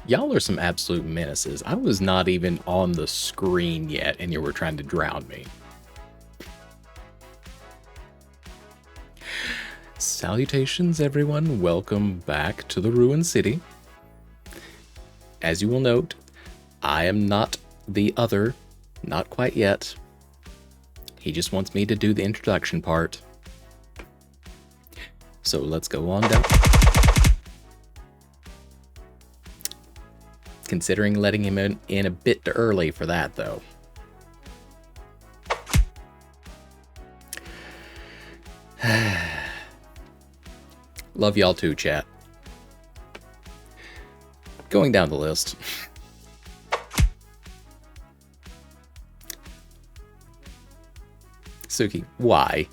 Y'all are some absolute menaces. I was not even on the screen yet, and you were trying to drown me. Salutations, everyone. Welcome back to the Ruined City. As you will note, I am not the other. Not quite yet. He just wants me to do the introduction part. So let's go on down. Considering letting him in a bit early for that, though. Love y'all too, chat. Going down the list. Suki, why?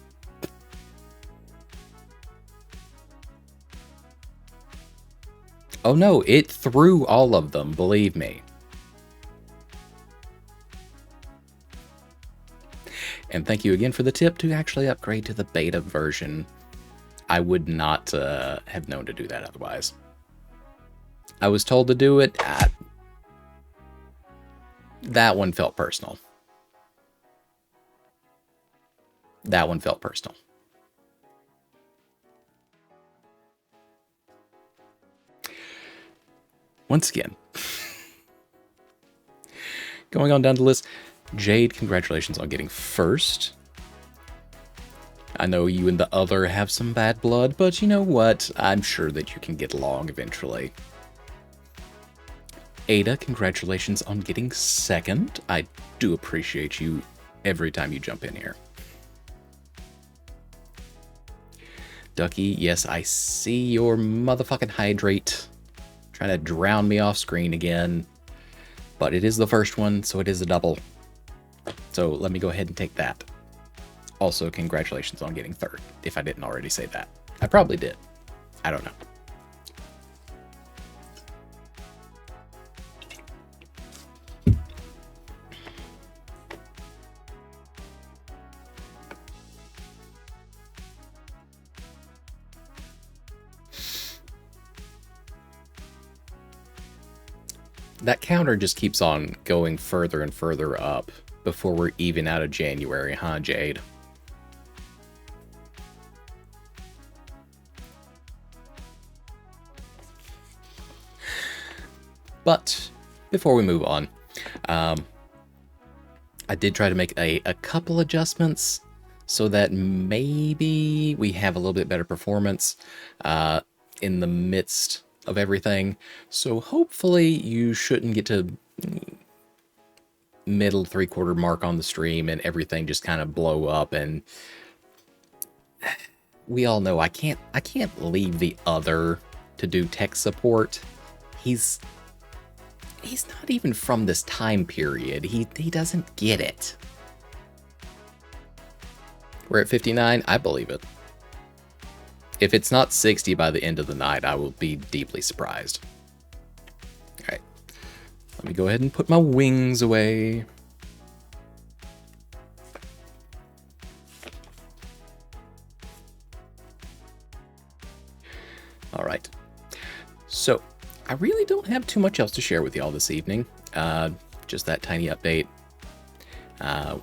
Oh no, it threw all of them, believe me. And thank you again for the tip to actually upgrade to the beta version. I would not have known to do that otherwise. I was told to do it. That one felt personal. That one felt personal. Once again, going on down the list, Jade, congratulations on getting first. I know you and the other have some bad blood, but you know what? I'm sure that you can get along eventually. Ada, congratulations on getting second. I do appreciate you every time you jump in here. Ducky, yes, I see your motherfucking hydrate. Trying to drown me off screen again. But it is the first one, so it is a double. So let me go ahead and take that. Also, congratulations on getting third, if I didn't already say that. I probably did. I don't know. That counter just keeps on going further and further up before we're even out of January, huh, Jade? But before we move on, I did try to make a couple adjustments so that maybe we have a little bit better performance in the midst of everything. So hopefully you shouldn't get to middle 3/4 mark on the stream and everything just kind of blow up. And we all know I can't leave the other to do tech support. He's not even from this time period. He doesn't get it. We're at 59. I believe it. If it's not 60 by the end of the night, I will be deeply surprised. All right. Let me go ahead and put my wings away. All right. So, I really don't have too much else to share with y'all this evening. Just that tiny update.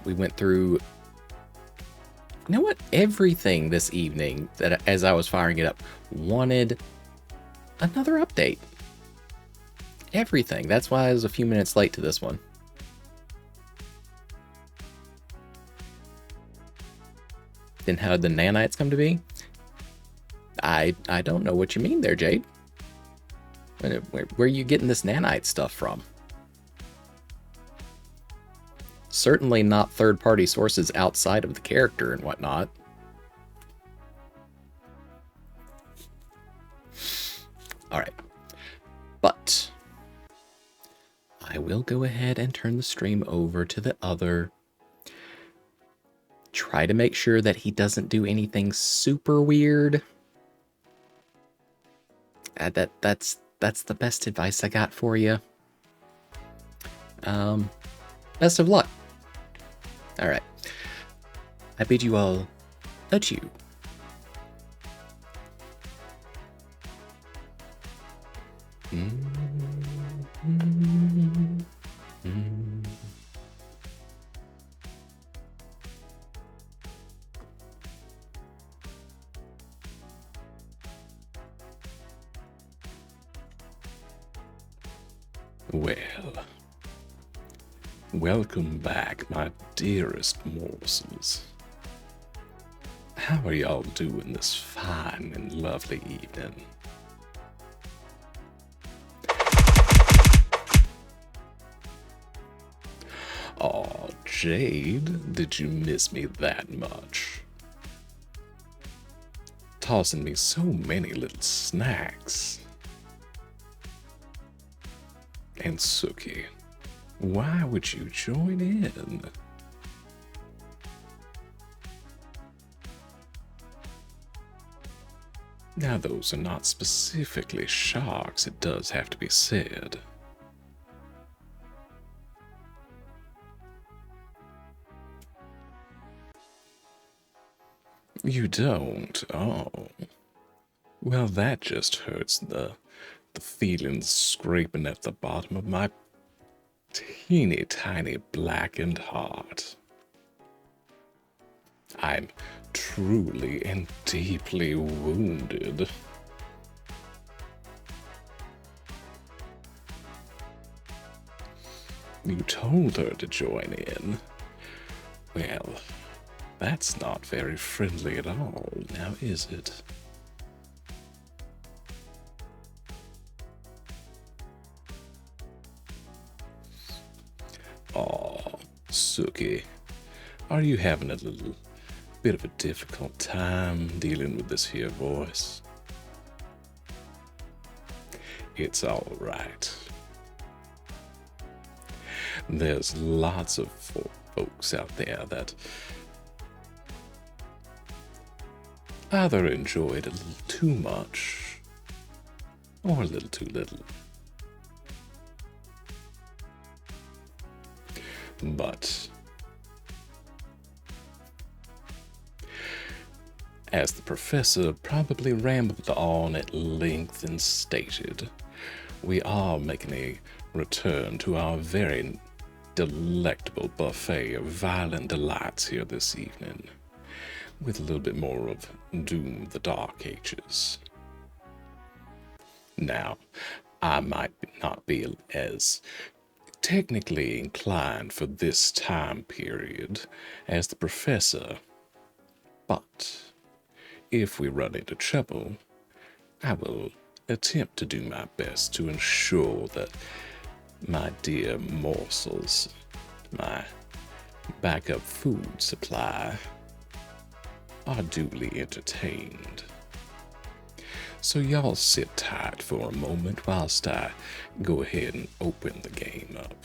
We went through... You know what? Everything this evening, that as I was firing it up, wanted another update. Everything. That's why I was a few minutes late to this one. Then how did the nanites come to be? I don't know what you mean there, Jade. Where are you getting this nanite stuff from? Certainly not third-party sources outside of the character and whatnot. Alright. But I will go ahead and turn the stream over to the other. Try to make sure that he doesn't do anything super weird. That's the best advice I got for you. Best of luck. Alright. I bid you all adieu. Well, welcome back, my dearest morsels. How are y'all doing this fine and lovely evening? Aw, Jade, did you miss me that much? Tossing me so many little snacks. And Suki, why would you join in? Now, those are not specifically sharks, it does have to be said. You don't? Oh. Well, that just hurts the feelings scraping at the bottom of my teeny tiny blackened heart. I'm truly and deeply wounded. You told her to join in. Well, that's not very friendly at all, now is it? Aw, Suki, are you having a little bit of a difficult time dealing with this here voice? It's all right. There's lots of folks out there that either enjoy it a little too much or a little too little. But as the professor probably rambled on at length and stated, we are making a return to our very delectable buffet of violent delights here this evening, with a little bit more of Doom the Dark Ages. Now, I might not be as technically inclined for this time period as the professor, but if we run into trouble, I will attempt to do my best to ensure that my dear morsels, my backup food supply, are duly entertained. So y'all sit tight for a moment whilst I go ahead and open the game up.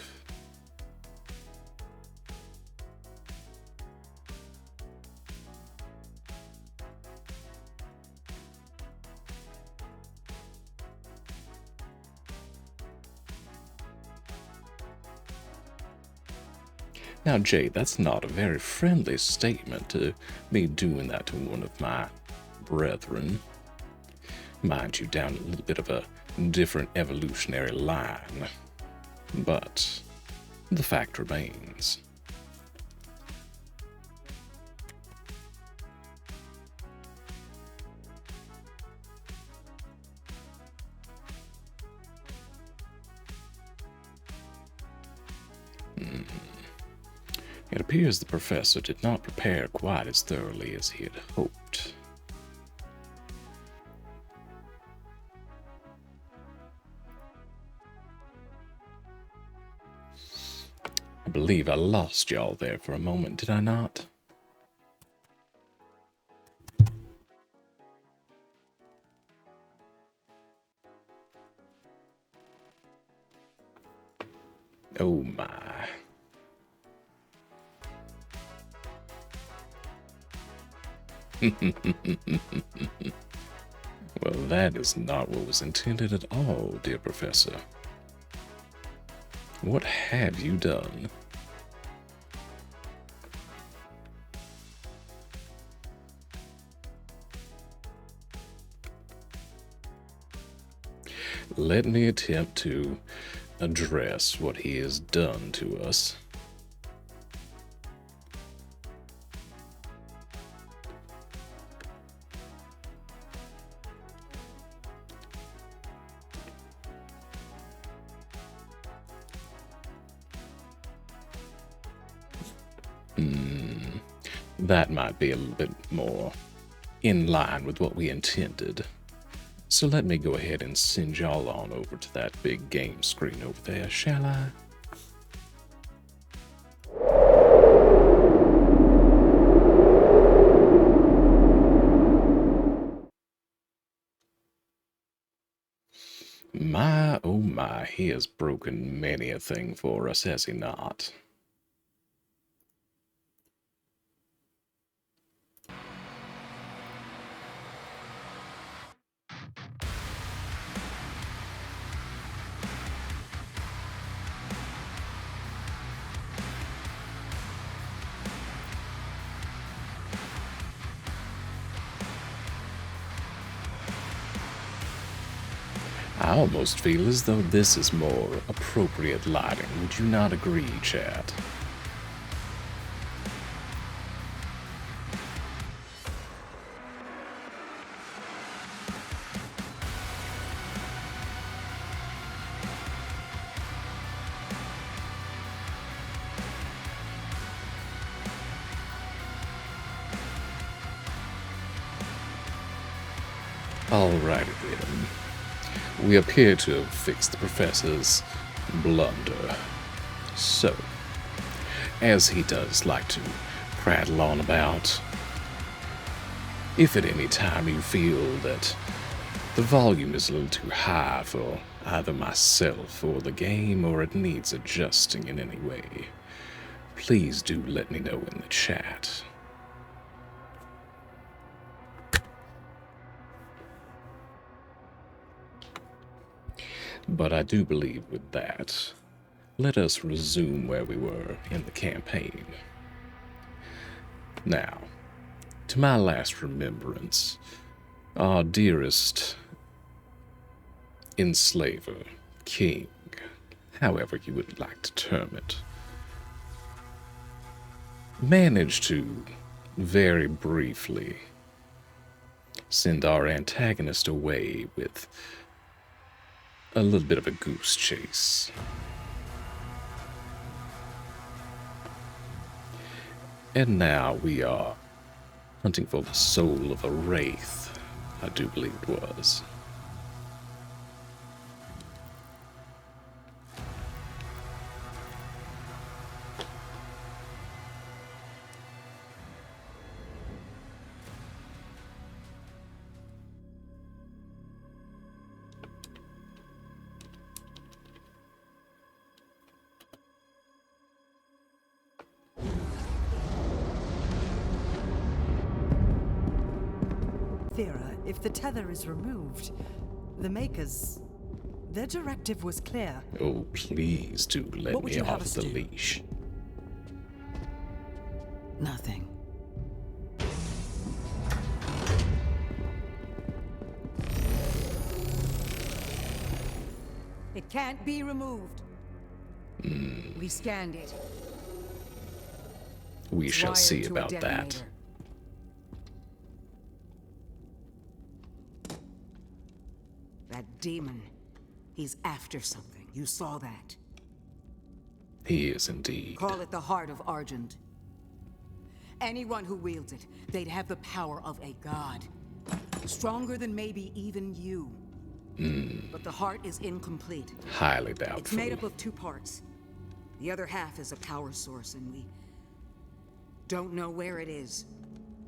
Now, Jay, that's not a very friendly statement to be doing that to one of my brethren. Mind you, down a little bit of a different evolutionary line. But the fact remains. It appears the professor did not prepare quite as thoroughly as he had hoped. I believe I lost y'all there for a moment, did I not? Oh my. Well, that is not what was intended at all, dear Professor. What have you done? Let me attempt to address what he has done to us. That might be a little bit more in line with what we intended. So let me go ahead and send y'all on over to that big game screen over there, shall I? My, oh my, he has broken many a thing for us, has he not? I almost feel as though this is more appropriate lighting. Would you not agree, chat? Alrighty then. We appear to have fixed the professor's blunder. So, as he does like to prattle on about, if at any time you feel that the volume is a little too high for either myself or the game, or it needs adjusting in any way, please do let me know in the chat. But I do believe with that, let us resume where we were in the campaign. Now, to my last remembrance, our dearest enslaver, king, however you would like to term it, managed to, very briefly, send our antagonist away with a little bit of a goose chase. And now we are hunting for the soul of a wraith, I do believe it was. Thera, if the tether is removed, the Makers... their directive was clear. Oh, please do let me off the leash. Nothing. It can't be removed. We scanned it. We It's shall wired see to a about that. detonator. That demon, he's after something. You saw that. He is indeed. Call it the Heart of Argent. Anyone who wields it, they'd have the power of a god. Stronger than maybe even you. But the heart is incomplete. Highly doubtful. It's made up of 2 parts. The other half is a power source, and we don't know where it is.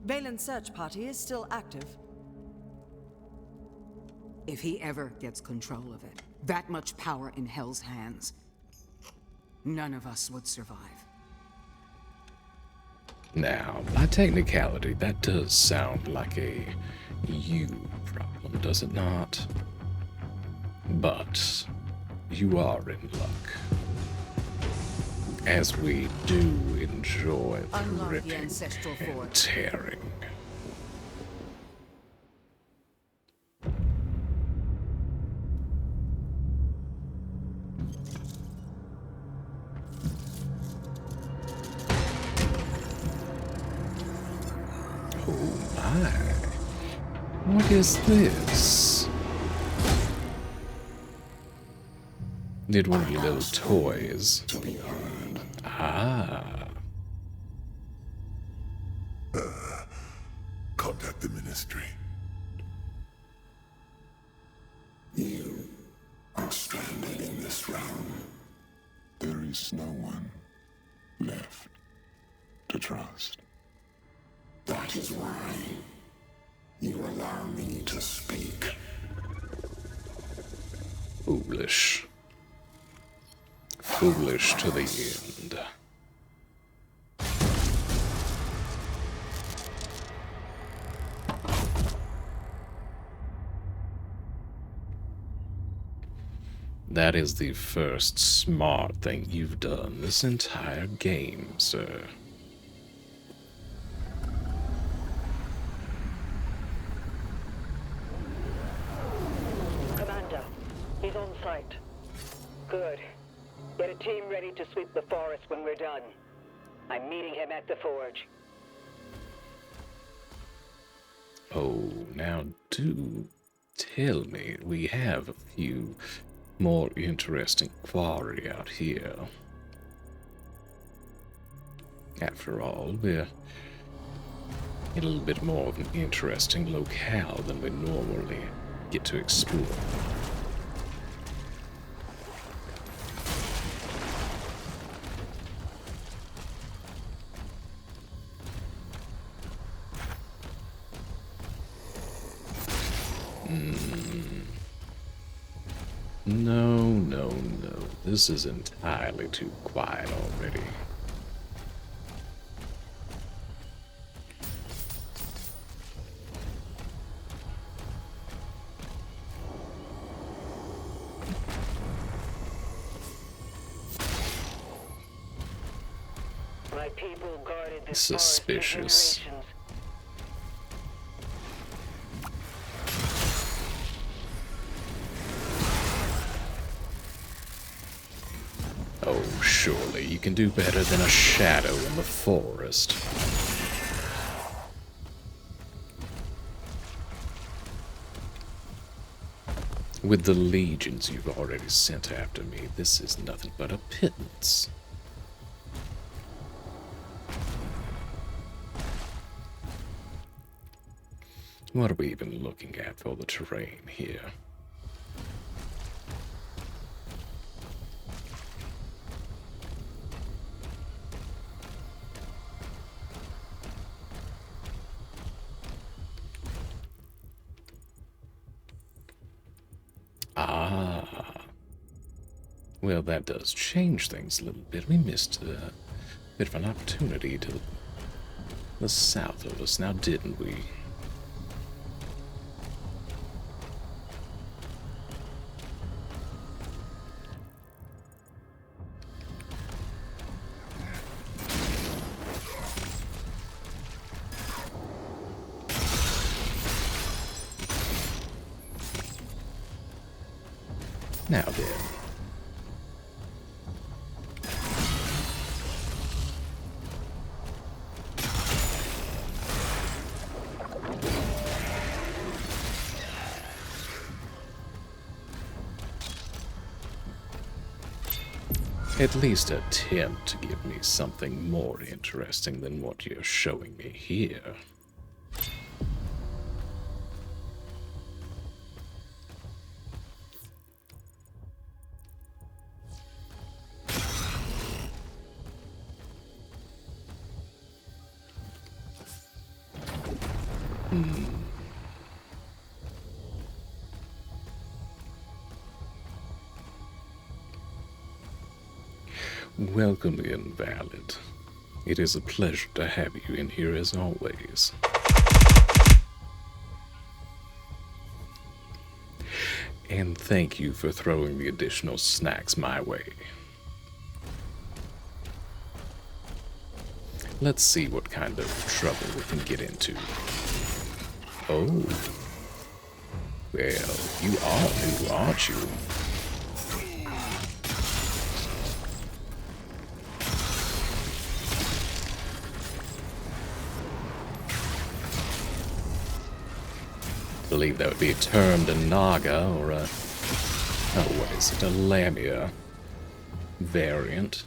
Valen's search party is still active. If he ever gets control of it, that much power in Hell's hands, none of us would survive. Now, by technicality, that does sound like a you problem, does it not? But you are in luck. As we do enjoy the Unlock the ripping ancestral and forge. tearing. Oh my. What is this? Did one of your little toys. Ah. the ministry. You are stranded in this realm. There is no one left to trust. That is why you allow me to speak. Foolish. Foolish to the end. That is the first smart thing you've done this entire game, sir. Commander, he's on site. Good. Get a team ready to sweep the forest when we're done. I'm meeting him at the forge. Oh, now do tell me we have a few more interesting quarry out here. After all, we're in a little bit more of an interesting locale than we normally get to explore. No. This is entirely too quiet already. My people guarded this Suspicious. forest for generations. Oh, surely you can do better than a shadow in the forest. With the legions you've already sent after me, this is nothing but a pittance. What are we even looking at for the terrain here? Well, that does change things a little bit. We missed a bit of an opportunity to the south of us, now didn't we? Now then. At least attempt to give me something more interesting than what you're showing me here. Welcome in, Valid. It is a pleasure to have you in here as always. And thank you for throwing the additional snacks my way. Let's see what kind of trouble we can get into. Oh. Well, you are new, aren't you? I believe that would be termed a Naga or a... oh, what is it? A Lamia variant.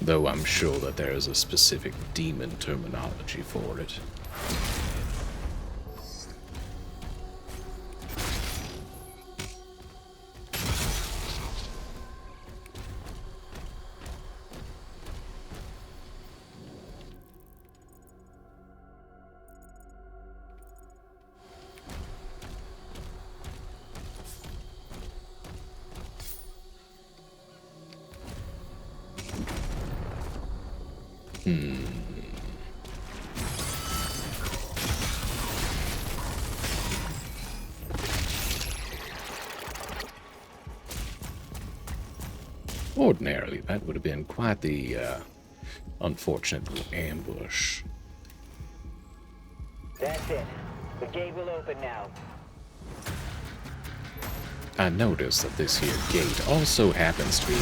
though I'm sure that there is a specific demon terminology for it. Ordinarily, that would have been quite the unfortunate little ambush. That's it. The gate will open now. I noticed that this here gate also happens to be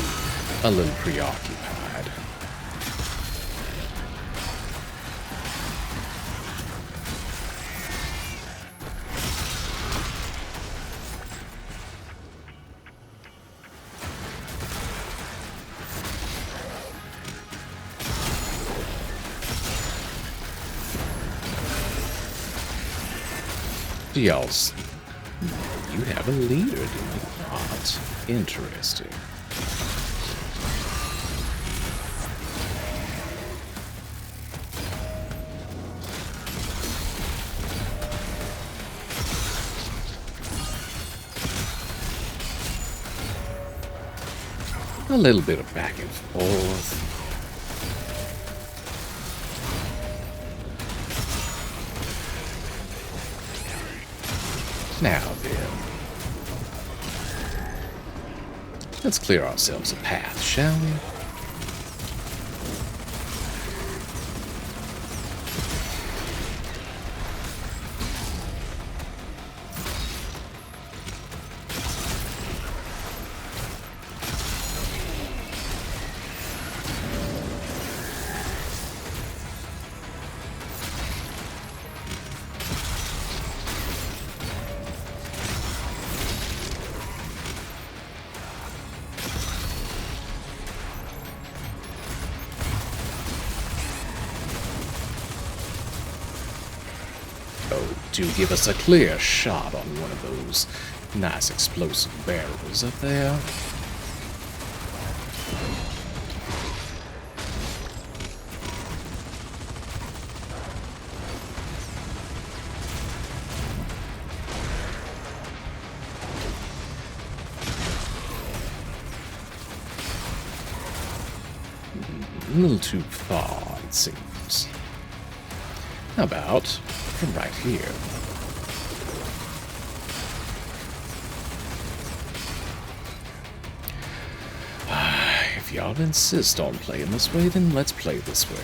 a little preoccupied. Y'all, you have a leader, do you not? Interesting. A little bit of back and forth. Now then, let's clear ourselves a path, shall we? To give us a clear shot on one of those nice explosive barrels up there. A little too far, it seems. How about from right here? If y'all insist on playing this way, then let's play this way.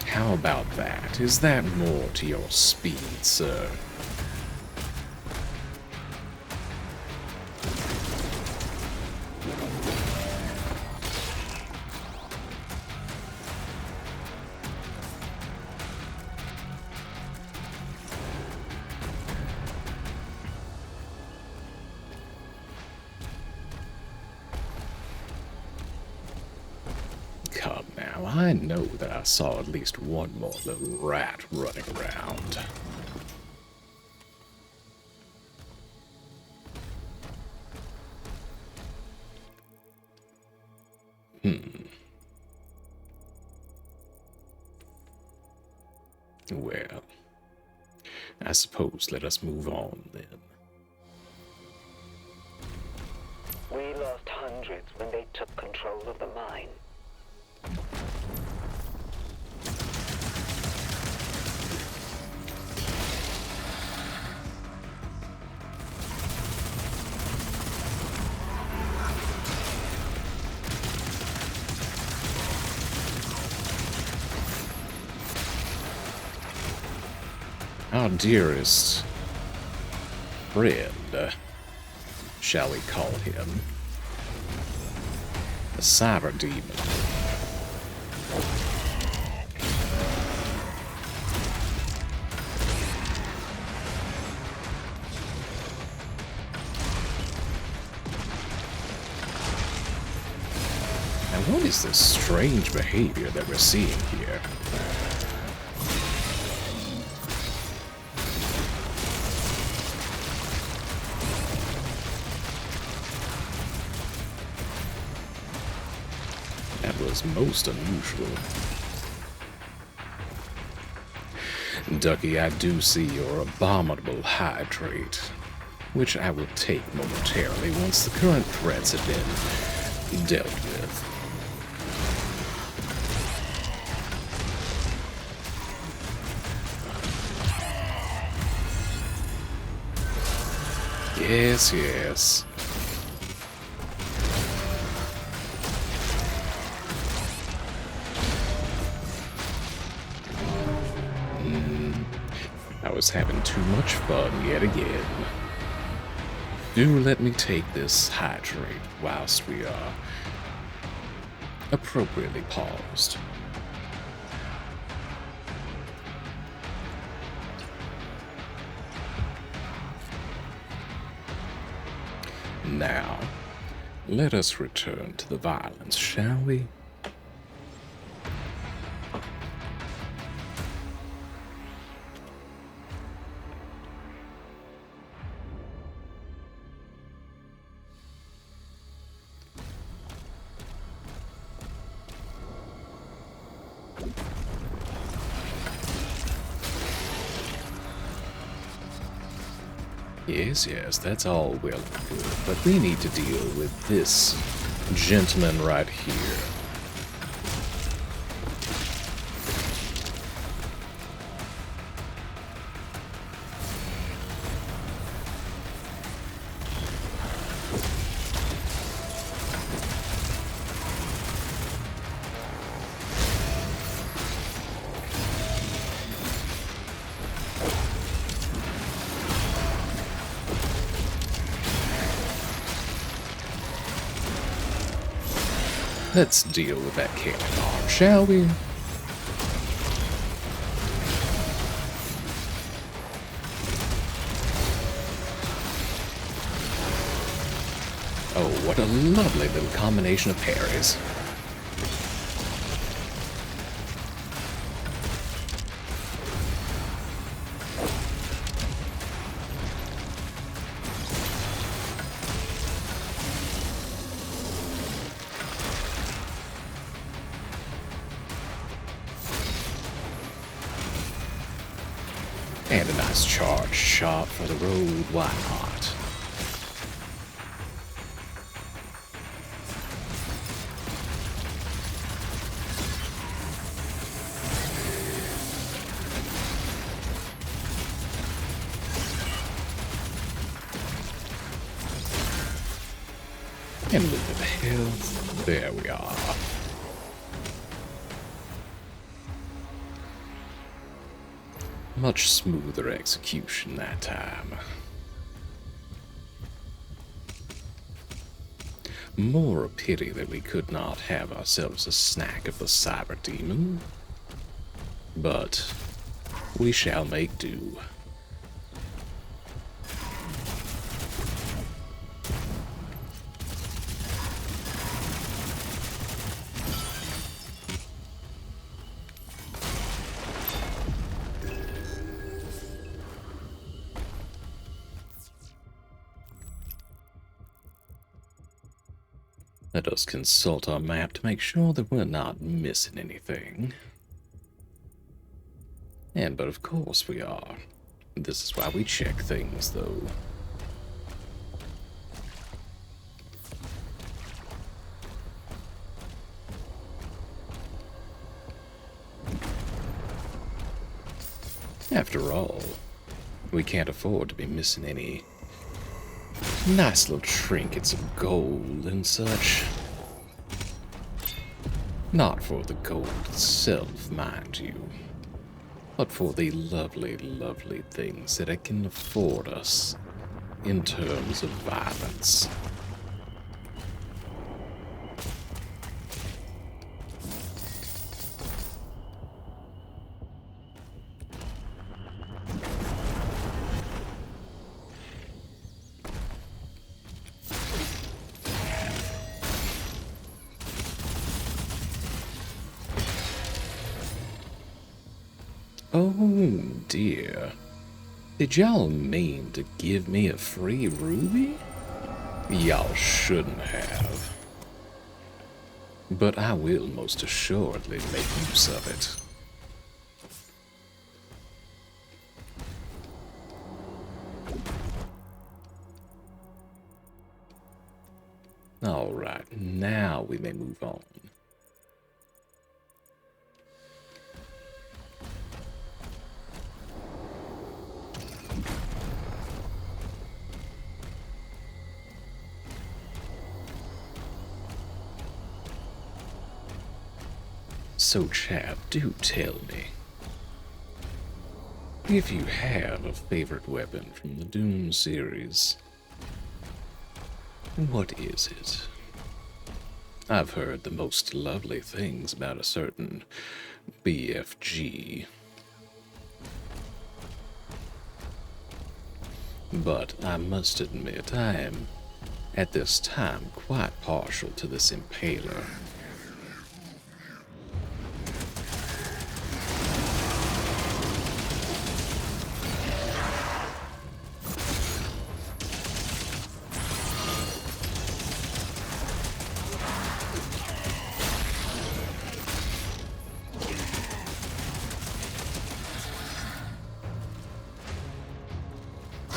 How about that? Is that more to your speed, sir? Come now, I know that I saw at least one more little rat running around. Well, I suppose let us move on then. We lost hundreds when they took control of the mine. Our dearest friend, shall we call him, the Cyber Demon. is this strange behavior that we're seeing here? That was most unusual. Ducky, I do see your abominable hydrate, which I will take momentarily once the current threats have been dealt with. Yes, yes. I was having too much fun yet again. Do let me take this hydrate whilst we are appropriately paused. Now, let us return to the violence, shall we? Yes, yes, that's all well and good, but we need to deal with this gentleman right here. Let's deal with that cannon, shall we? Oh, what a lovely little combination of parries. And a nice charge shot for the road, why not? And a little bit of health. There we are. Much smoother execution that time. More a pity that we could not have ourselves a snack of the Cyber Demon. But we shall make do. Let us consult our map to make sure that we're not missing anything. But of course we are. This is why we check things, though. After all, we can't afford to be missing any nice little trinkets of gold and such. Not for the gold itself, mind you, but for the lovely, lovely things that it can afford us in terms of violence. Oh dear. Did y'all mean to give me a free ruby? Y'all shouldn't have. But I will most assuredly make use of it. Alright, now we may move on. So, chap, do tell me. If you have a favorite weapon from the Doom series, what is it? I've heard the most lovely things about a certain BFG. But I must admit, I am, at this time, quite partial to this Impaler.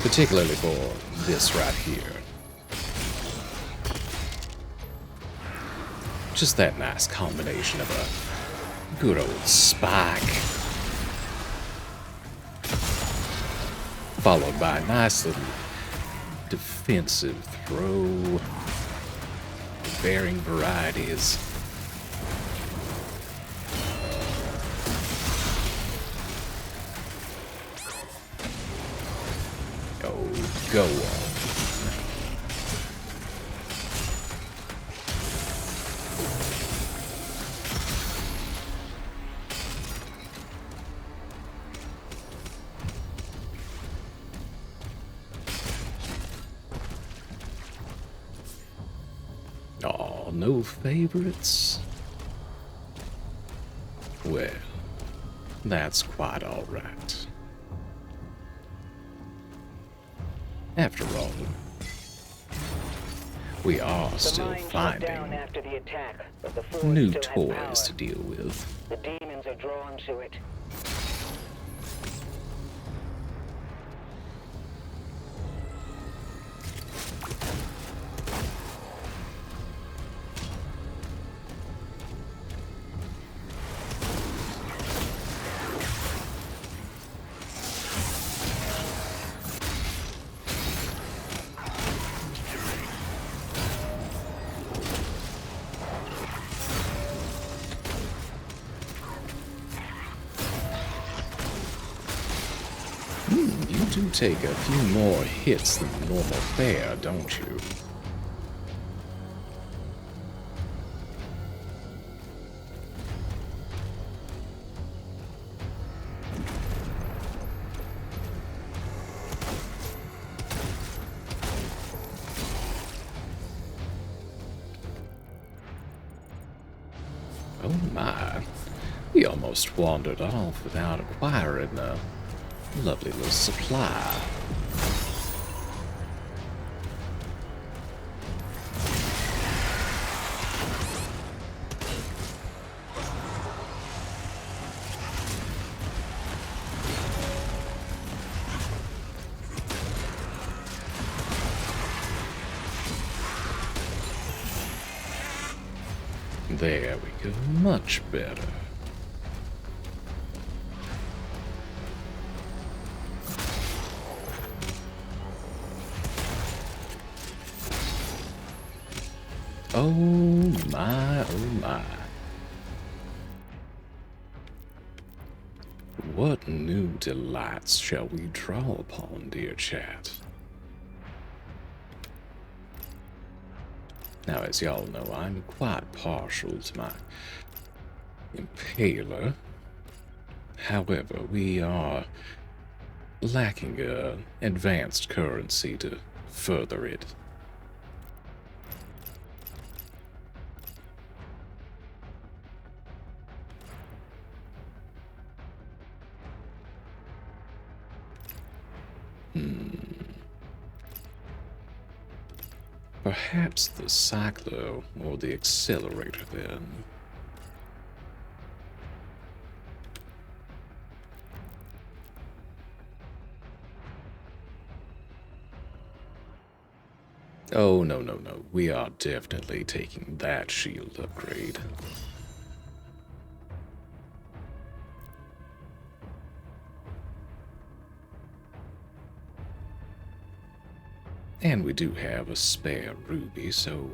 Particularly for this right here. Just that nice combination of a good old spike, followed by a nice little defensive throw, varying varieties. Oh, go on. Aw, no favorites? Well, that's quite alright. After all, we are still finding after the attack, but the Force new still has toys power. to deal with. The demons are drawn to it. You do take a few more hits than normal fare, don't you? Oh my, we almost wandered off without acquiring a lovely little supply. There we go, much better. Oh my, oh my. What new delights shall we draw upon, dear chat? Now, as y'all know, I'm quite partial to my Impaler. However, we are lacking advanced currency to further it. Perhaps the cycler or the accelerator then. Oh, no, no, no. We are definitely taking that shield upgrade. And we do have a spare ruby, so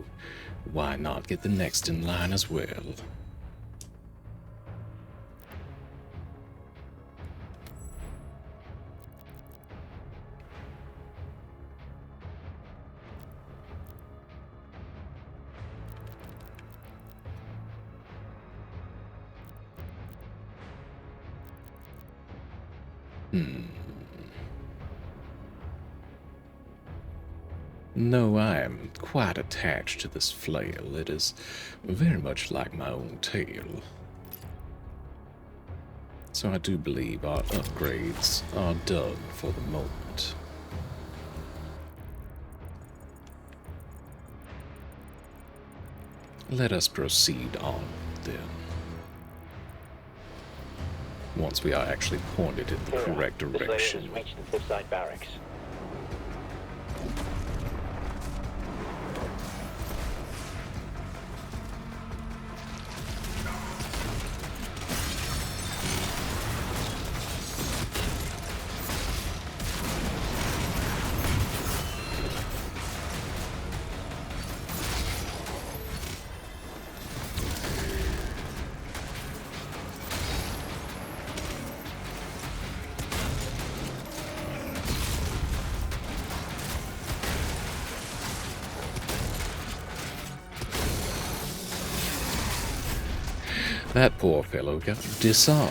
why not get the next in line as well? No, I am quite attached to this flail. It is very much like my own tail. So I do believe our upgrades are done for the moment. Let us proceed on, then. Once we are actually pointed in the correct direction. The Slayer has reached the Cliffside Barracks. That poor fellow got disarmed.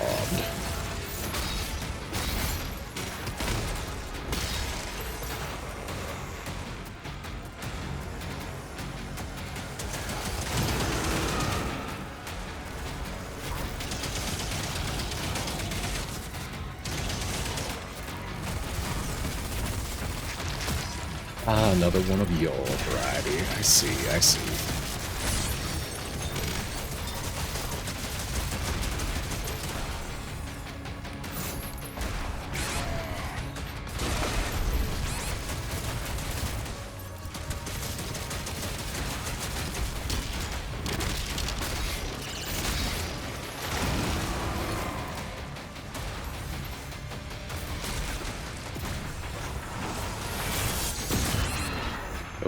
Ah, another one of your variety. I see, I see.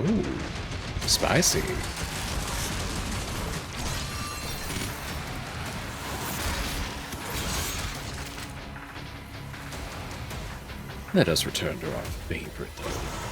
Oh, spicy. Let us return to our favorite, though.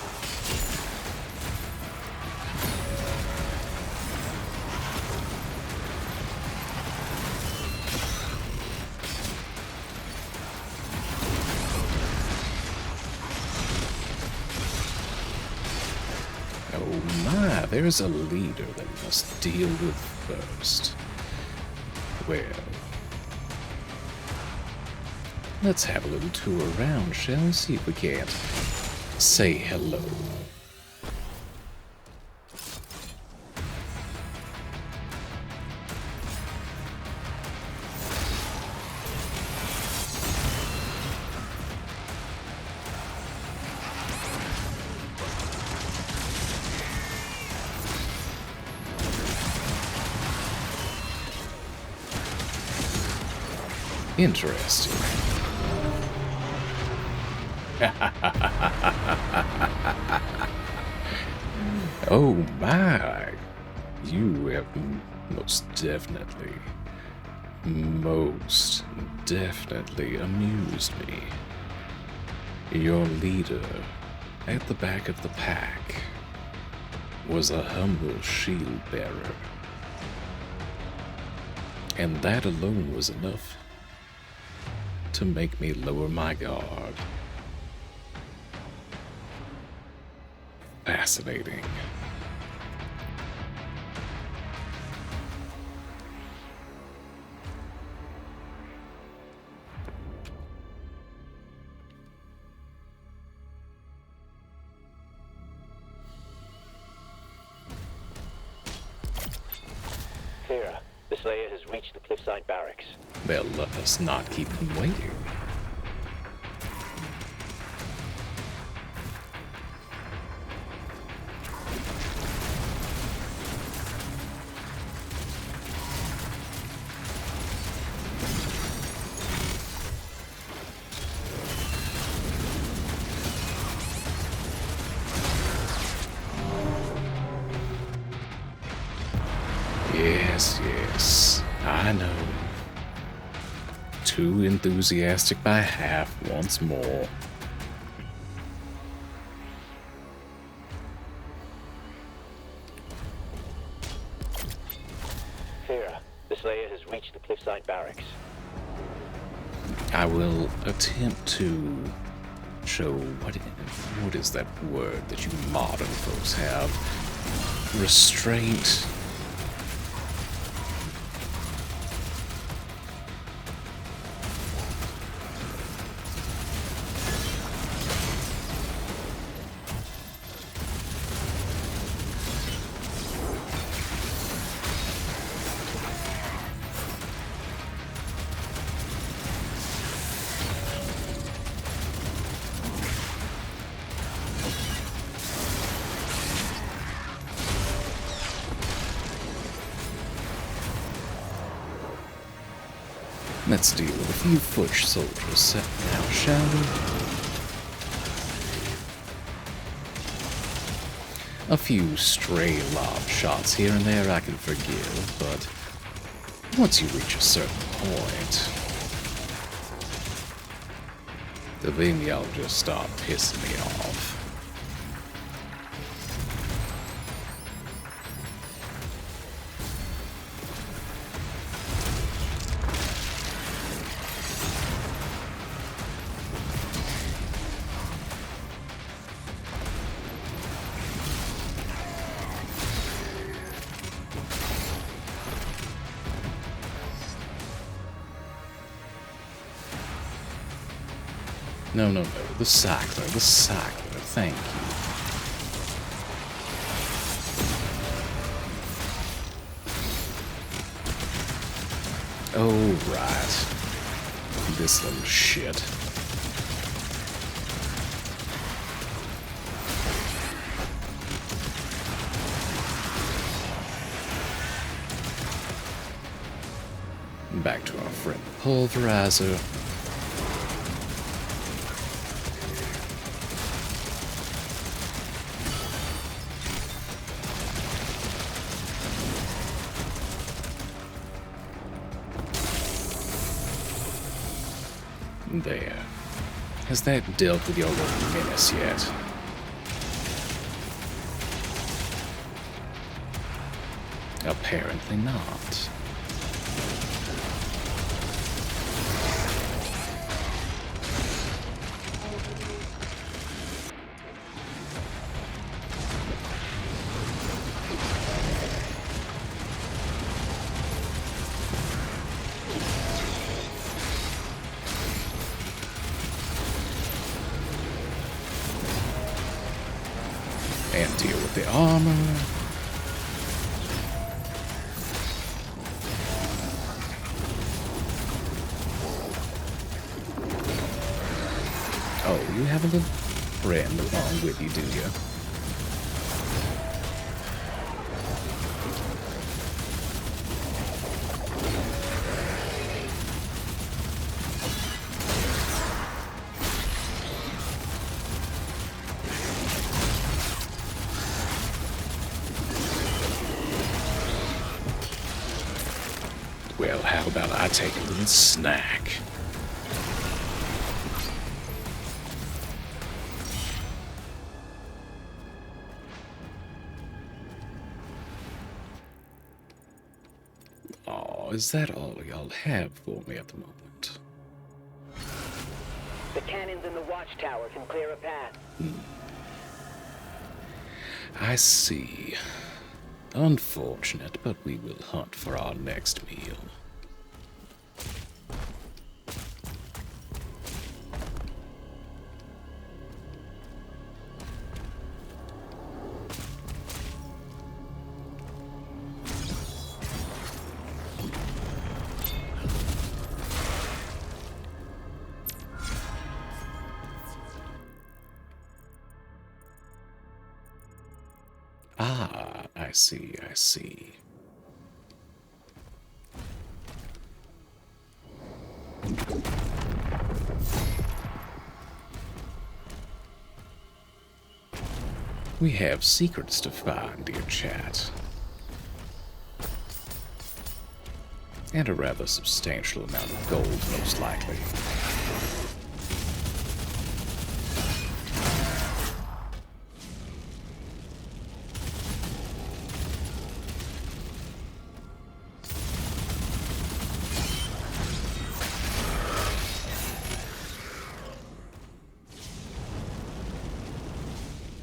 There's a leader that must deal with first. Well, let's have a little tour around, shall we? See if we can't say hello. Interesting. Oh my! You have most definitely amused me. Your leader, at the back of the pack, was a humble shield bearer. And that alone was enough to make me lower my guard. Fascinating. Slayer has reached the cliffside barracks. Well, let us not keep them waiting. Yes, yes, I know. Too enthusiastic by half once more. Fira, the Slayer has reached the cliffside barracks. I will attempt to show what is that word that you modern folks have? Restraint. Let's deal with a few foot soldiers now, shall we? A few stray lob shots here and there I can forgive, but once you reach a certain point, then y'all just start pissing me off. No, the cycler, thank you. Oh, right. This little shit. Back to our friend Pulverizer. There. Has that dealt with your little menace yet? Apparently not. And deal with the armor. Oh, you have a little friend along with you, do you? Well, how about I take a little snack? Oh, is that all y'all have for me at the moment? The cannons in the watchtower can clear a path. I see. Unfortunate, but we will hunt for our next meal. Ah, I see, I see. We have secrets to find, dear chat. And a rather substantial amount of gold, most likely.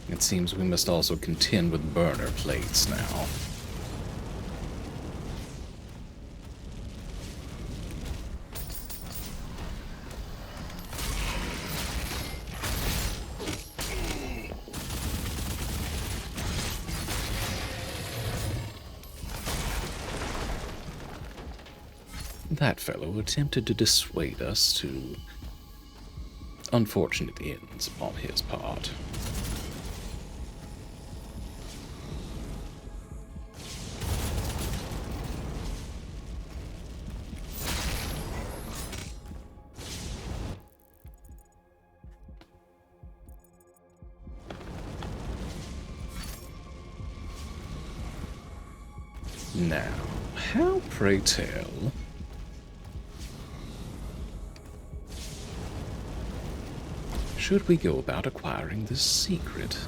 It seems we must also contend with burner plates now. That fellow attempted to dissuade us to unfortunate ends upon his part. Now, how, pray tell, should we go about acquiring this secret?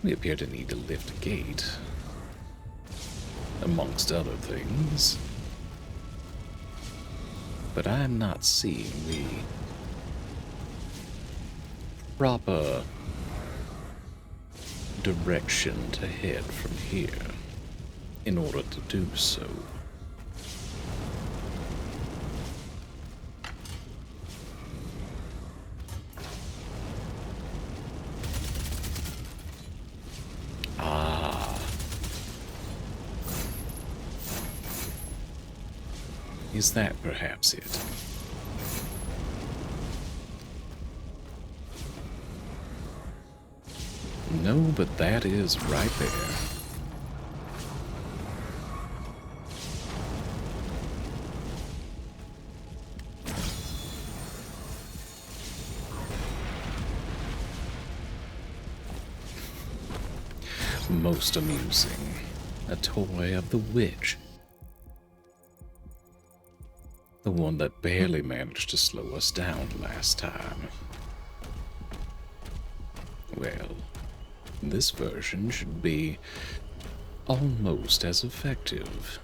We appear to need to lift a gate, amongst other things. But I'm not seeing the proper direction to head from here in order to do so. Ah. Is that perhaps it? No, but that is right there. Most amusing. A toy of the witch. The one that barely managed to slow us down last time. Well, this version should be almost as effective.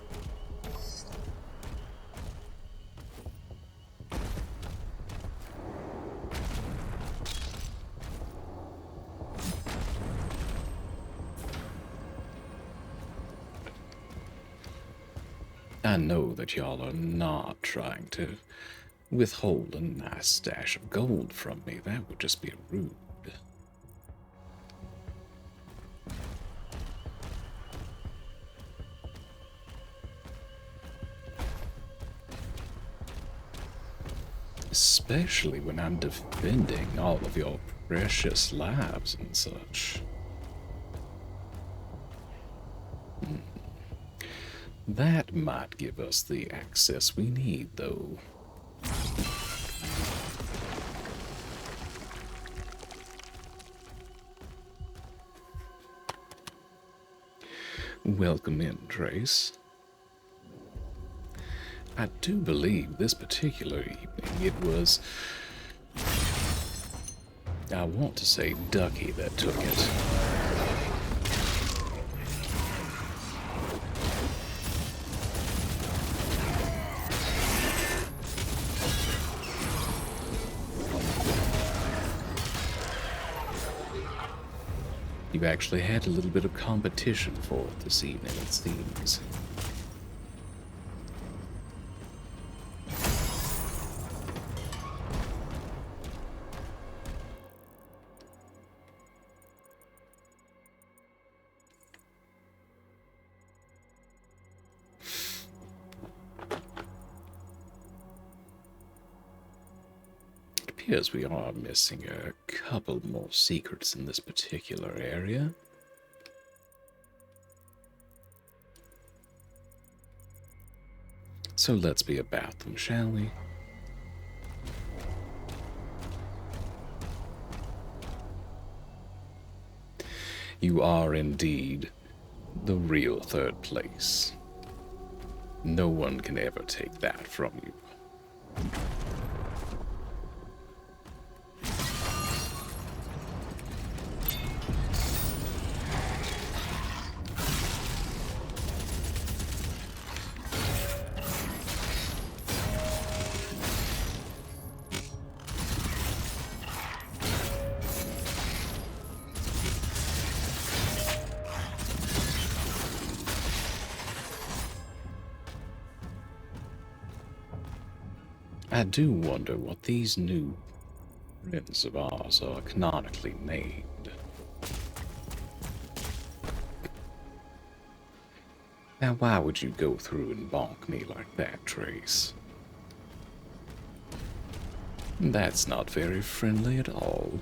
I know that y'all are not trying to withhold a nice stash of gold from me. That would just be rude. Especially when I'm defending all of your precious lives and such. That might give us the access we need, though. Welcome in, Trace. I do believe this particular evening it was, I want to say Ducky that took it. You've actually had a little bit of competition for it this evening, it seems. appears we are missing a couple more secrets in this particular area. So let's be about them, shall we? You are indeed the real third place. No one can ever take that from you. I do wonder what these new friends of ours are canonically named. Now, why would you go through and bonk me like that, Trace? That's not very friendly at all.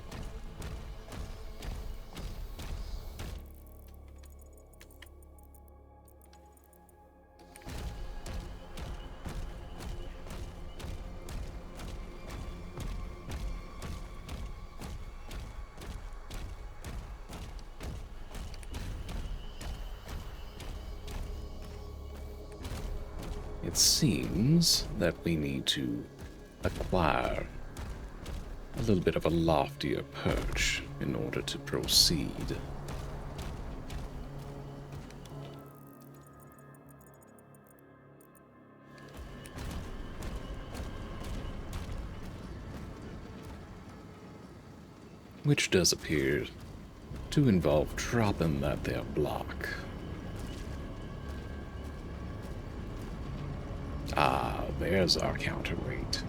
It seems that we need to acquire a little bit of a loftier perch in order to proceed. Which does appear to involve dropping that there block. Ah, there's our counterweight.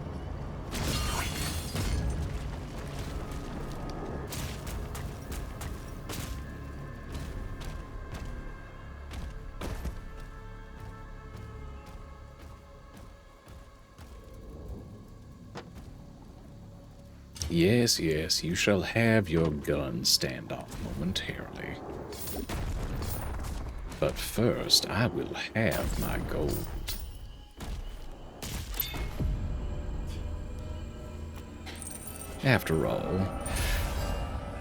Yes, yes, you shall have your gun standoff momentarily. But first, I will have my gold. After all,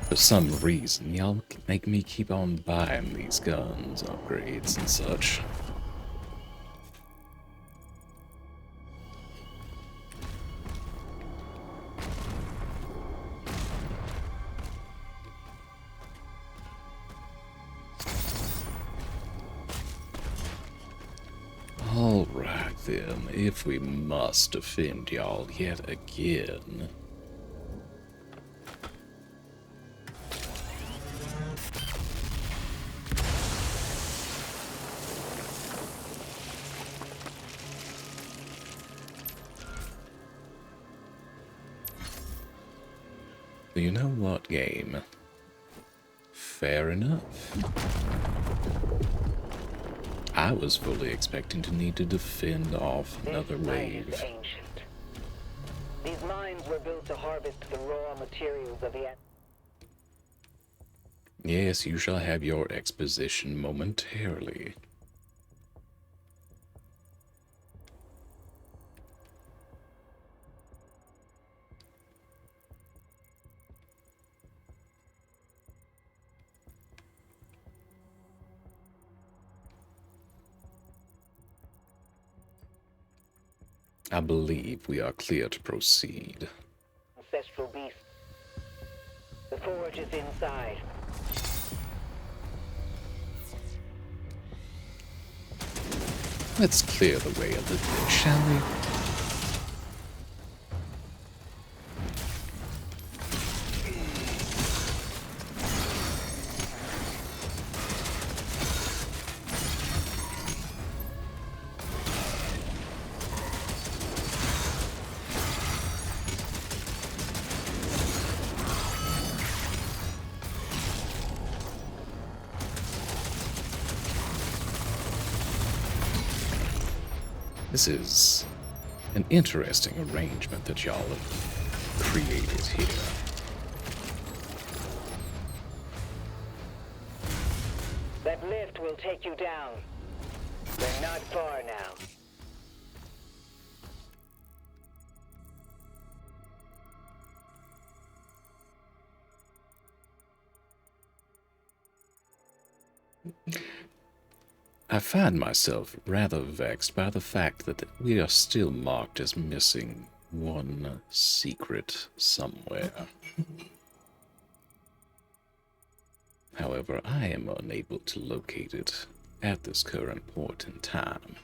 for some reason, y'all make me keep on buying these guns, upgrades, and such. Alright then, if we must defend y'all yet again. You know what, game? Fair enough. I was fully expecting to need to defend off another This site wave. is ancient. These mines were built to harvest the raw materials of the... Yes, you shall have your exposition momentarily. I believe we are clear to proceed. ancestral beast. The forge is inside. Let's clear the way a little bit, shall we? This is an interesting arrangement that y'all have created here. That lift will take you down. We're not far now. I find myself rather vexed by the fact that we are still marked as missing one secret somewhere. However, I am unable to locate it at this current point in time,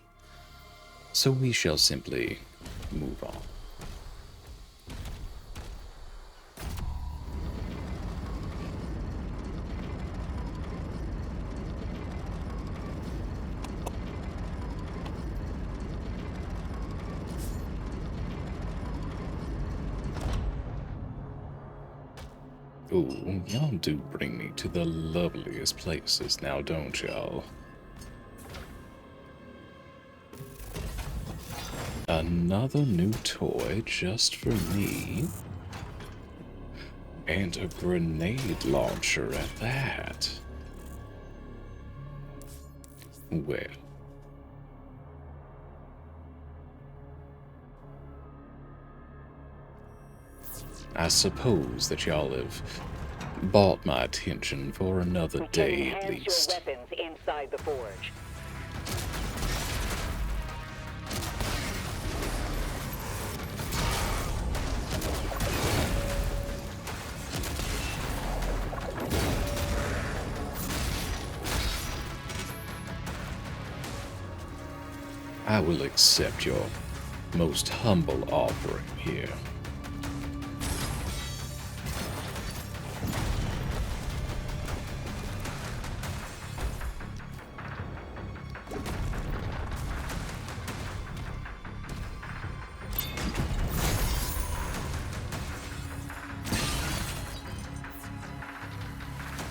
so we shall simply move on. Ooh, y'all do bring me to the loveliest places now, don't y'all? Another new toy just for me. And a grenade launcher at that. Well. I suppose that y'all have bought my attention for another day at least. Your weapons inside the forge. I will accept your most humble offering here.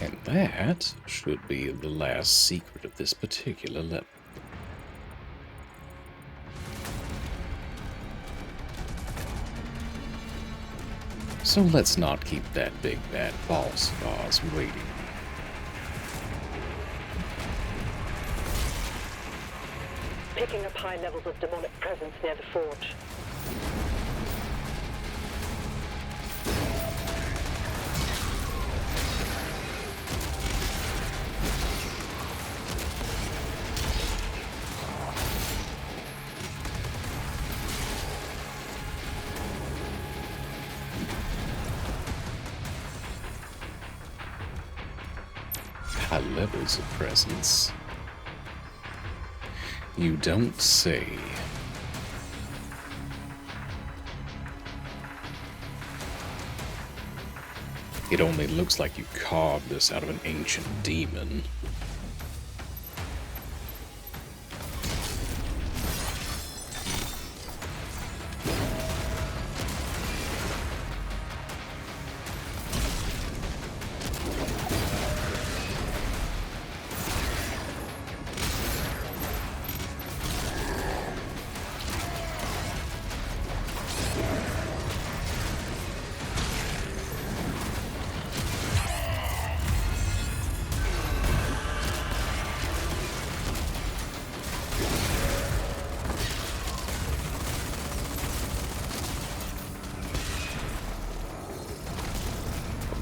And that should be the last secret of this particular level. So let's not keep that big bad boss of ours waiting. Picking up high levels of demonic presence near the forge. High levels of presence. You don't say. It only looks like you carved this out of an ancient demon.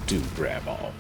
Do grab on.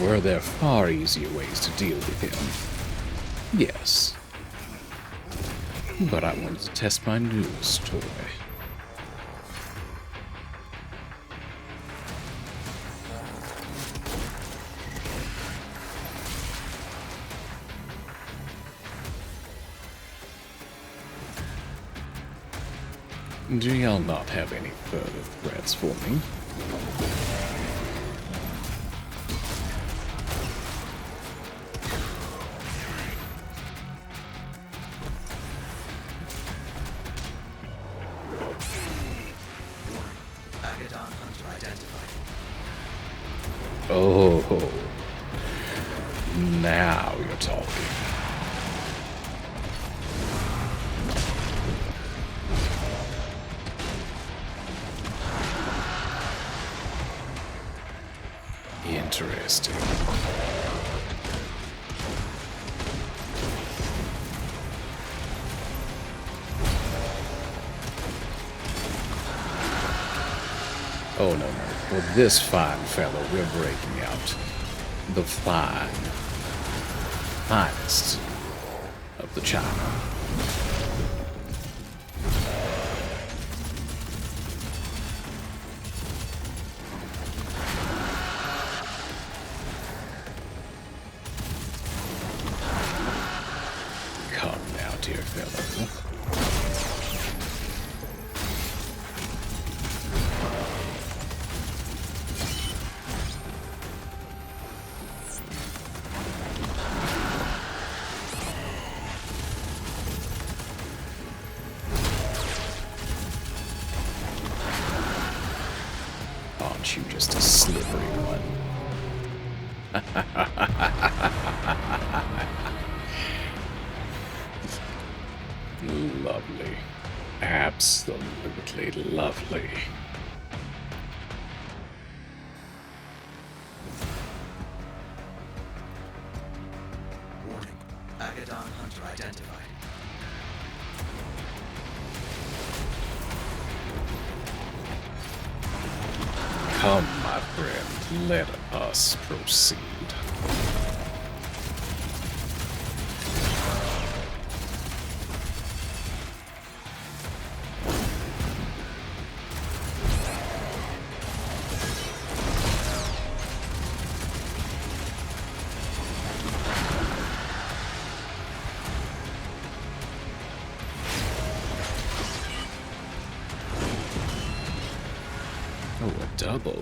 were there far easier ways to deal with him? Yes. But I wanted to test my newest toy. Do y'all not have any further threats for me? Oh, now you're talking. Interesting. Oh, no. For this fine fellow, we're breaking out the finest of the China. Come now, dear fellow. Aren't you just a slippery one? Lovely. Absolutely lovely. Warning. Agadon Hunter identified. Come, my friend, let us proceed. Oh, a double.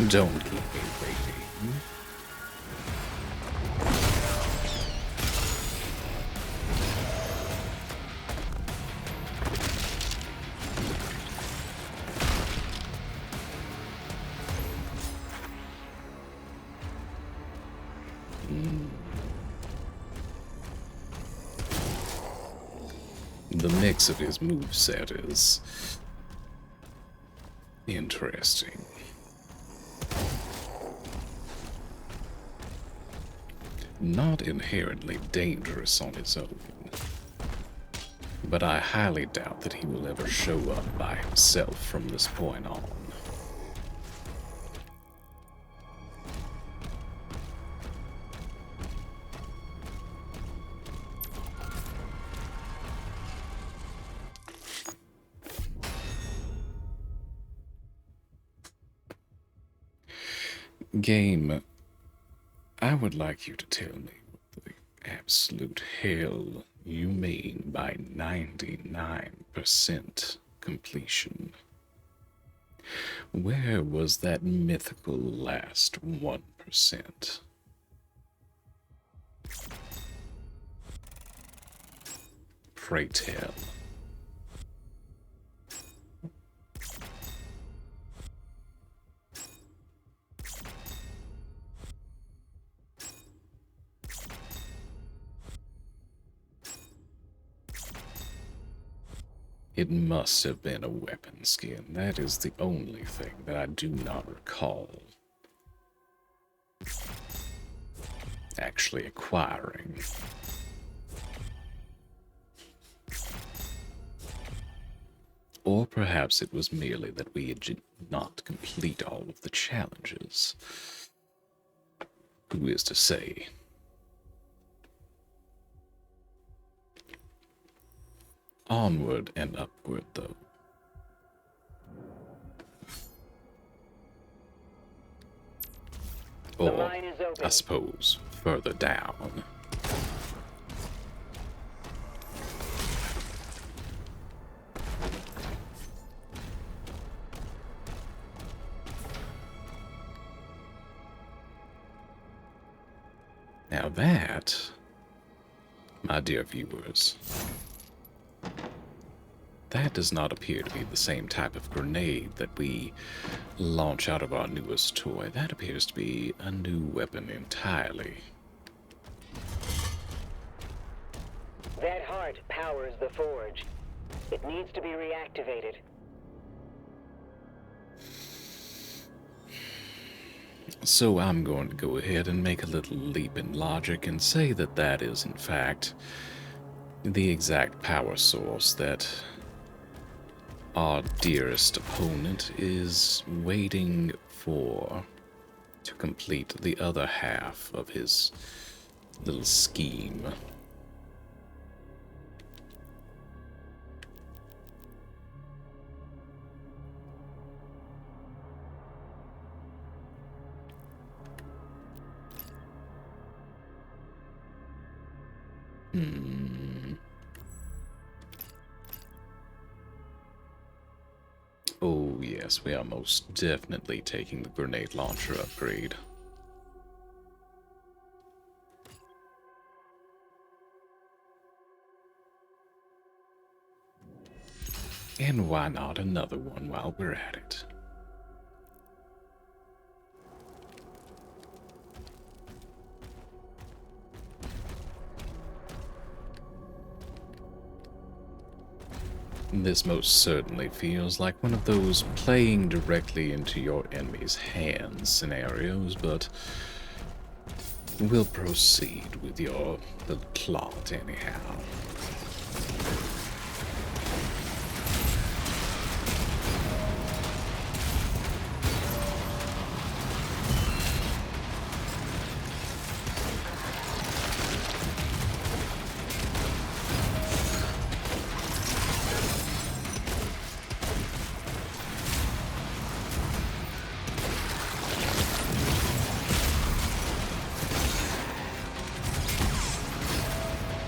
Don't keep me waiting. The mix of his moveset is interesting. Not inherently dangerous on its own, but I highly doubt that he will ever show up by himself from this point on. Game, I would like you to tell me what the absolute hell you mean by 99% completion. Where was that mythical last 1%? Pray tell. It must have been a weapon skin. That is the only thing that I do not recall actually acquiring. Or perhaps it was merely that we did not complete all of the challenges. Who is to say? Onward and upward, though. The Or, mine is open. I suppose, further down. Now that, my dear viewers, that does not appear to be the same type of grenade that we launch out of our newest toy. That appears to be a new weapon entirely. That heart powers the forge. It needs to be reactivated. So I'm going to go ahead and make a little leap in logic and say that that is, in fact, the exact power source that our dearest opponent is waiting for to complete the other half of his little scheme. Oh yes, we are most definitely taking the grenade launcher upgrade. And why not another one while we're at it? This most certainly feels like one of those playing directly into your enemy's hands scenarios, but we'll proceed with your little plot anyhow.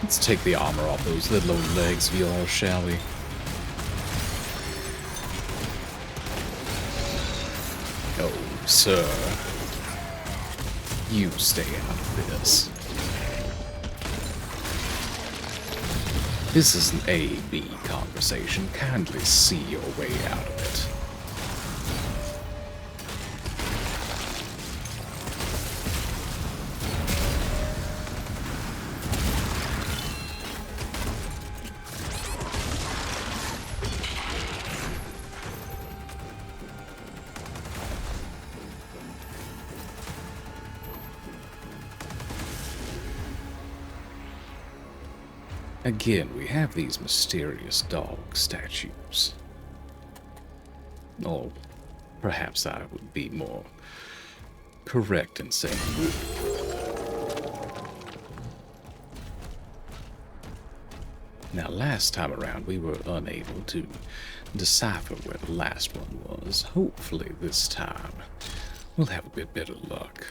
Let's take the armor off those little old legs of yours, shall we? Oh, sir. You stay out of this. This is an A-B conversation. Kindly see your way out of it. Again, we have these mysterious dog statues. Or perhaps I would be more correct in saying Now, last time around, we were unable to decipher where the last one was. Hopefully this time, we'll have a bit better luck.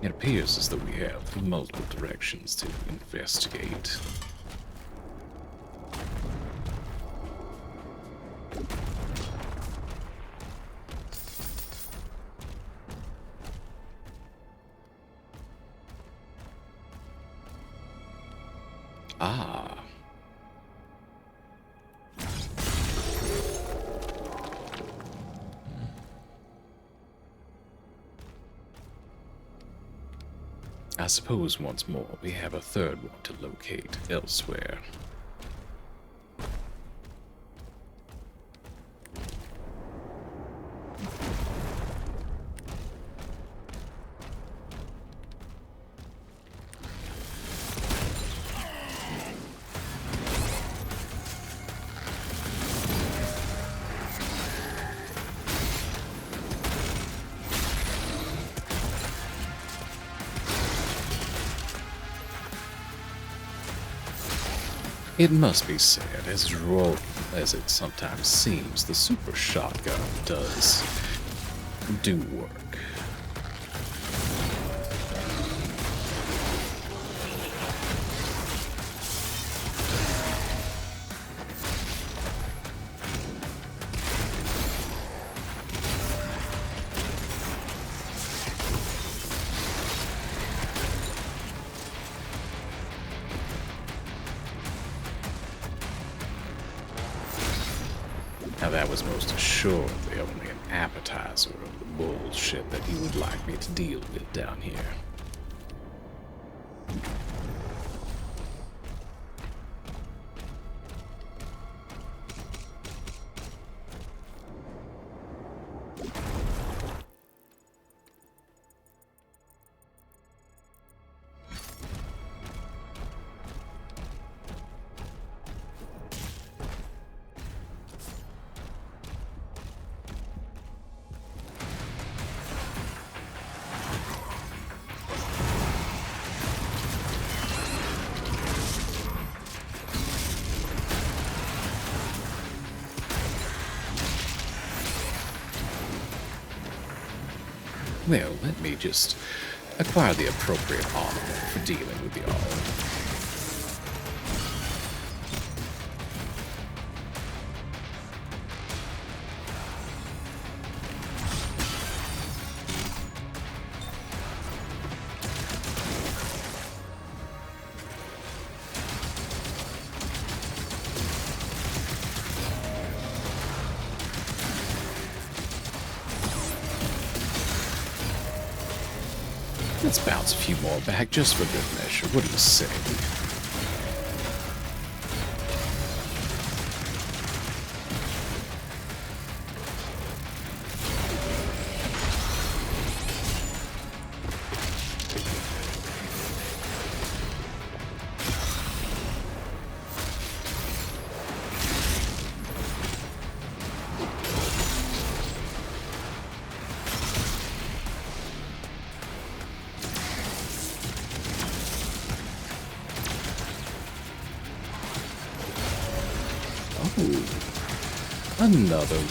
It appears as though we have multiple directions to investigate. Ah. I suppose once more we have a third one to locate elsewhere. It must be said, as raw as it sometimes seems, the super shotgun does do work. Now that was most assuredly only an appetizer of the bullshit that you would like me to deal with down here. Well, let me just acquire the appropriate armor for dealing with y'all. Let's bounce a few more back just for good measure. What do you say? Another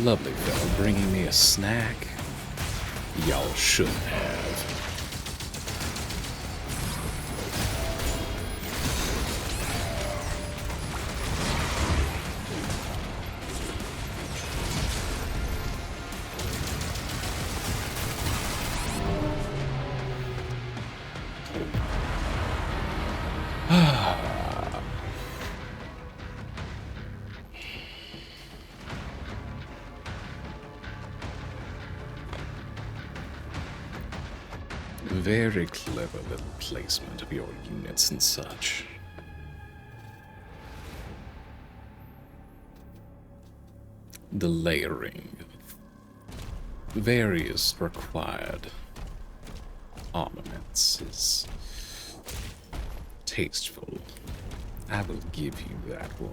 lovely fellow bringing me a snack. Y'all shouldn't have. Very clever little placement of your units and such. The layering of various required armaments is tasteful. I will give you that one.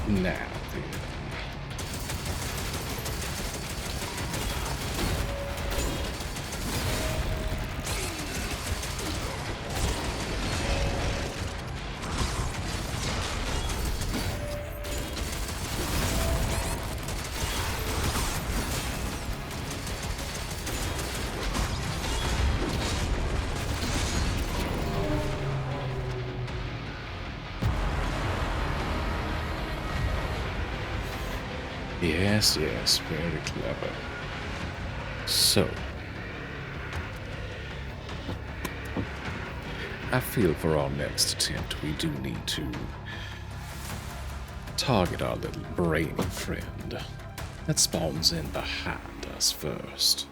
Now then. Yes, yes, very clever. So, I feel for our next attempt we do need to target our little brainy friend that spawns in behind us first.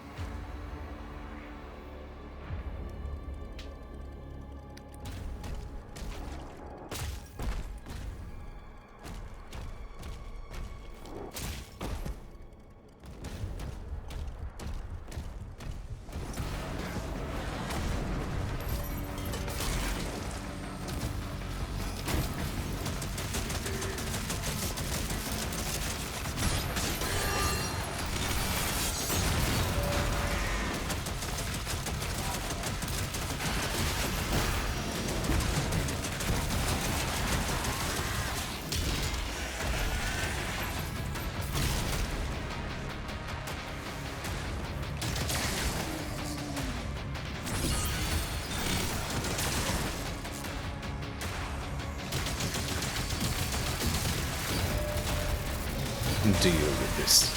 Deal with this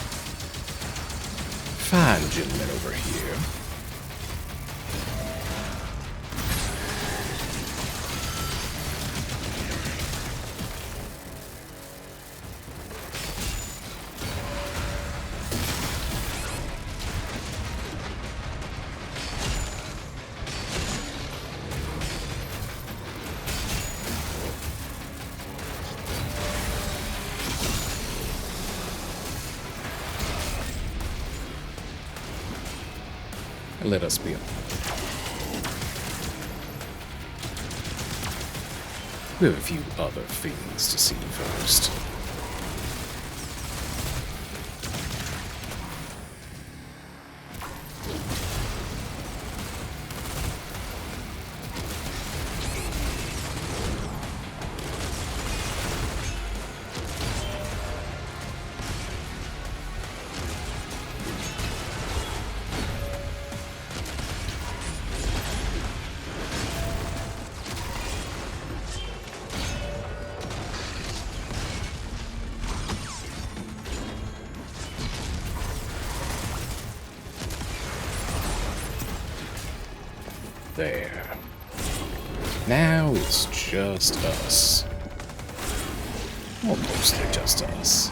fine gentleman over here. Let us be. We have a few other things to see first. There. Now it's just us. Well, mostly just us.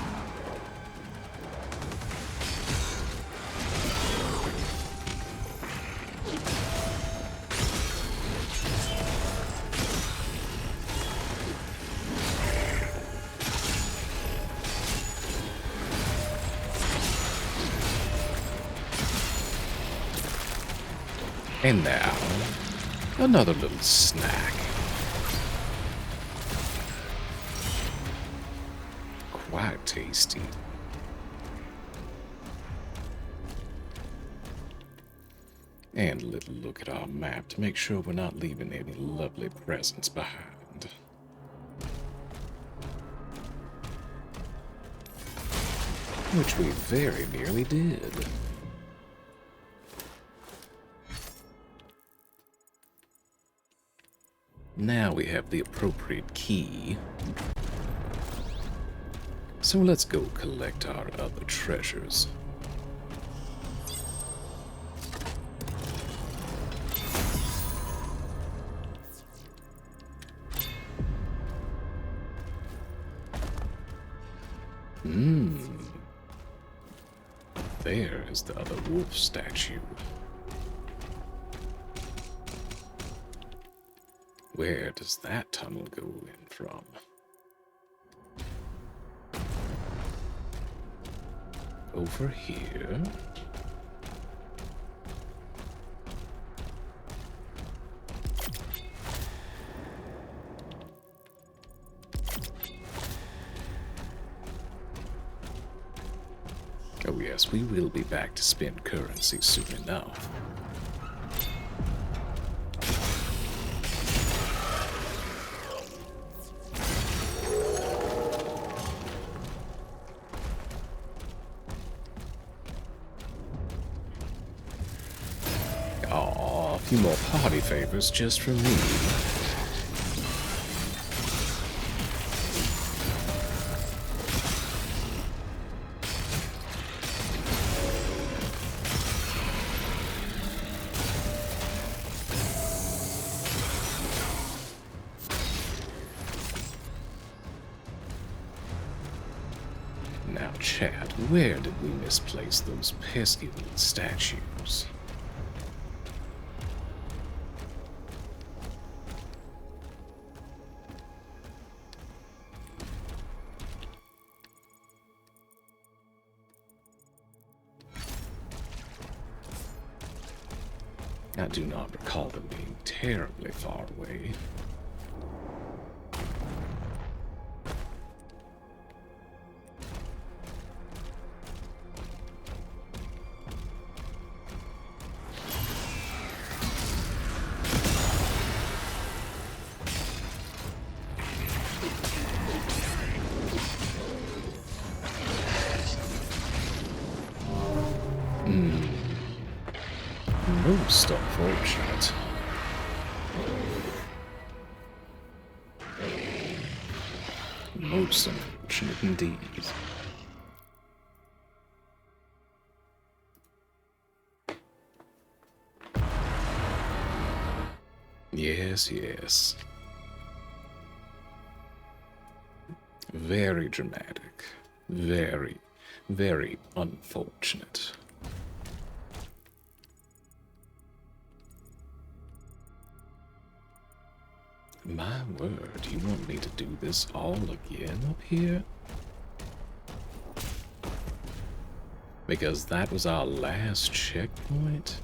And now, another little snack. Quite tasty. And a little look at our map to make sure we're not leaving any lovely presents behind. Which we very nearly did. Now we have the appropriate key. So let's go collect our other treasures. There is the other wolf statue. Where does that tunnel go in from? Over here? Oh yes, we will be back to spend currency soon enough. Aw, a few more party favors just for me. Now, Chad, where did we misplace those pesky little statues? I do not recall them being terribly far away. Most unfortunate. Most unfortunate indeed. Yes, yes. Very dramatic. Very, very unfortunate. My word, you want me to do this all again up here? Because that was our last checkpoint?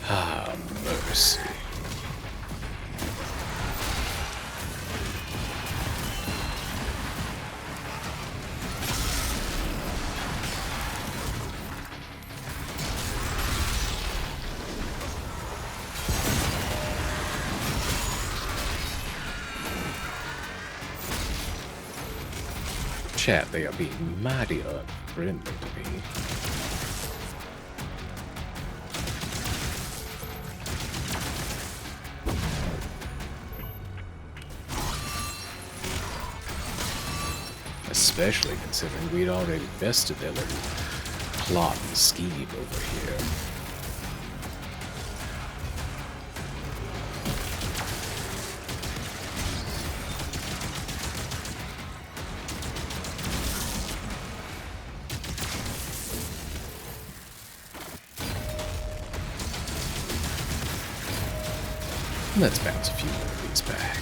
Ah, mercy. Chat, they are being mighty unfriendly to me. Especially considering we'd already bested their little plot and scheme over here. Let's bounce a few more of these back.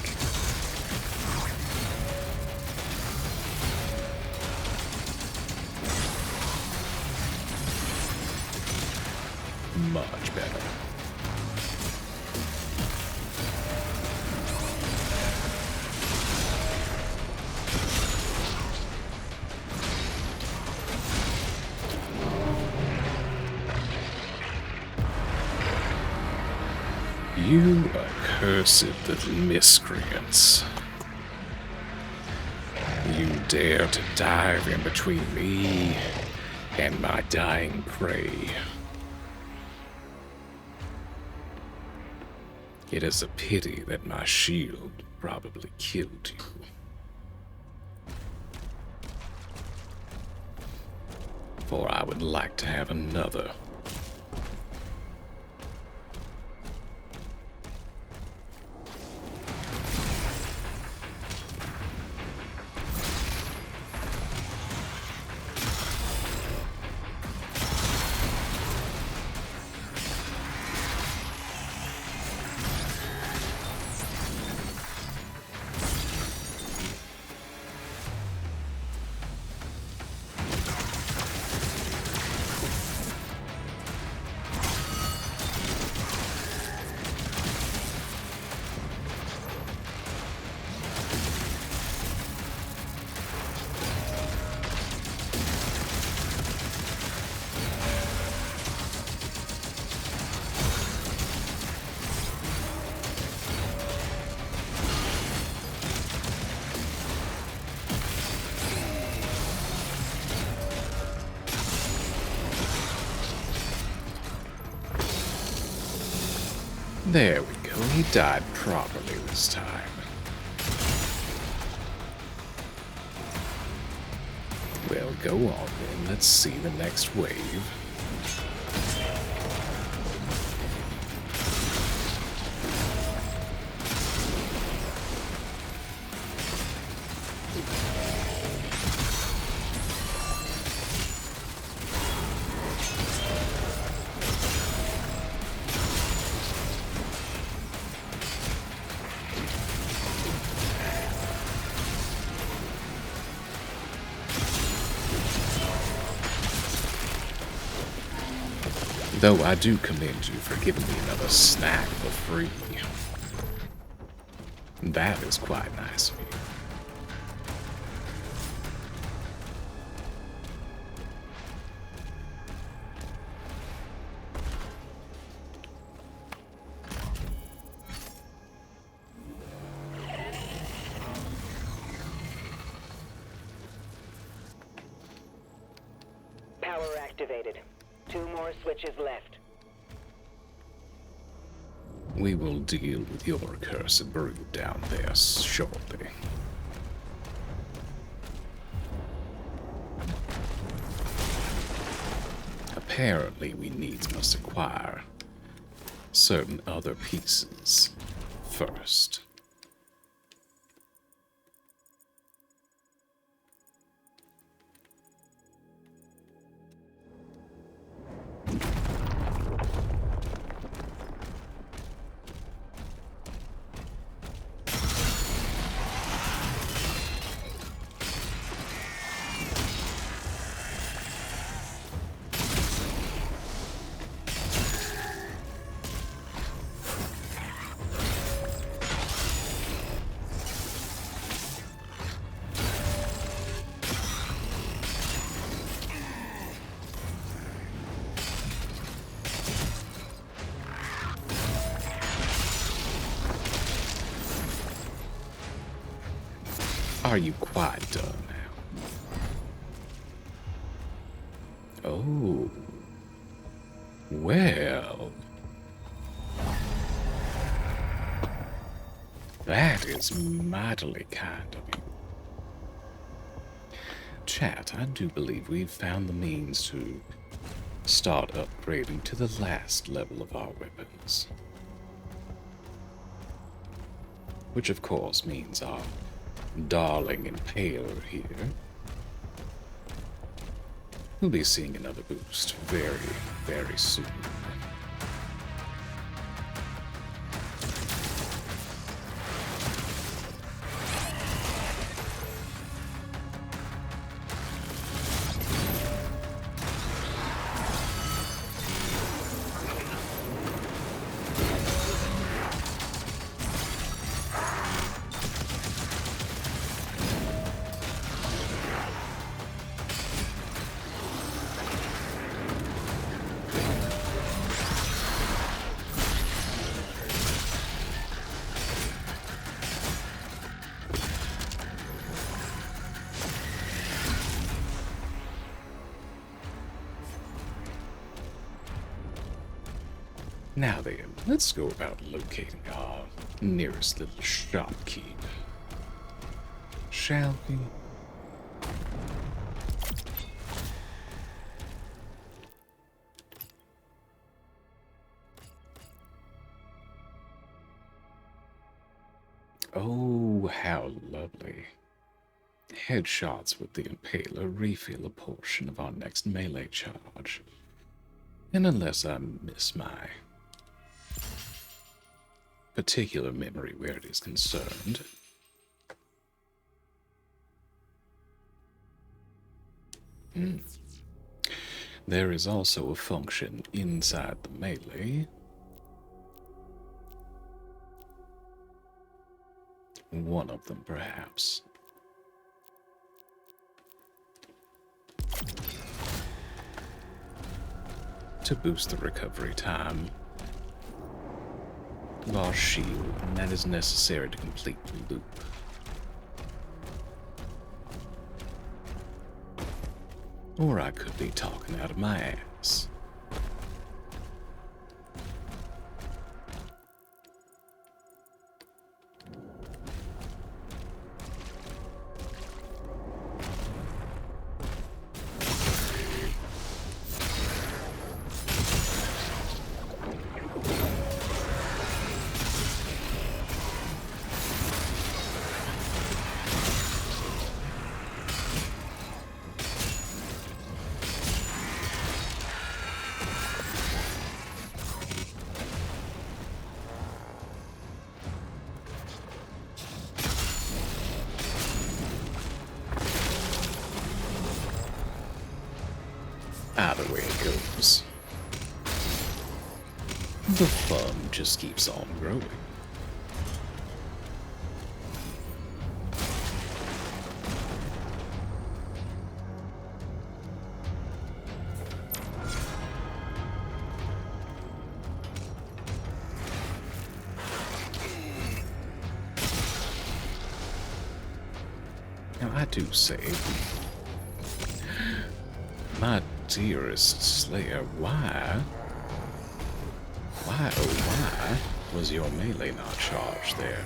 Much better. You accursed little miscreants. You dare to dive in between me and my dying prey. It is a pity that my shield probably killed you. For I would like to have another. There we go. He died properly this time. Well, go on then. Let's see the next wave. Though I do commend you for giving me another snack for free. That is quite nice of you. Power activated. 2 more switches left. We will deal with your cursed brood down there shortly. Apparently, we needs must acquire certain other pieces first. Are you quite done now? Oh. Well. That is mightily kind of you. Chat, I do believe we've found the means to start upgrading to the last level of our weapons. Which of course means our darling Impaler here will be seeing another boost very, very soon. Now then, let's go about locating our nearest little shopkeep. Shall we? Oh, how lovely. Headshots with the Impaler refill a portion of our next melee charge. And unless I miss my particular memory where it is concerned, there is also a function inside the melee. One of them, perhaps. To boost the recovery time of our shield, and that is necessary to complete the loop. Or I could be talking out of my ass. Either way it goes, the fun just keeps on growing. Now I do say, my dearest Slayer, why oh why was your melee not charged there?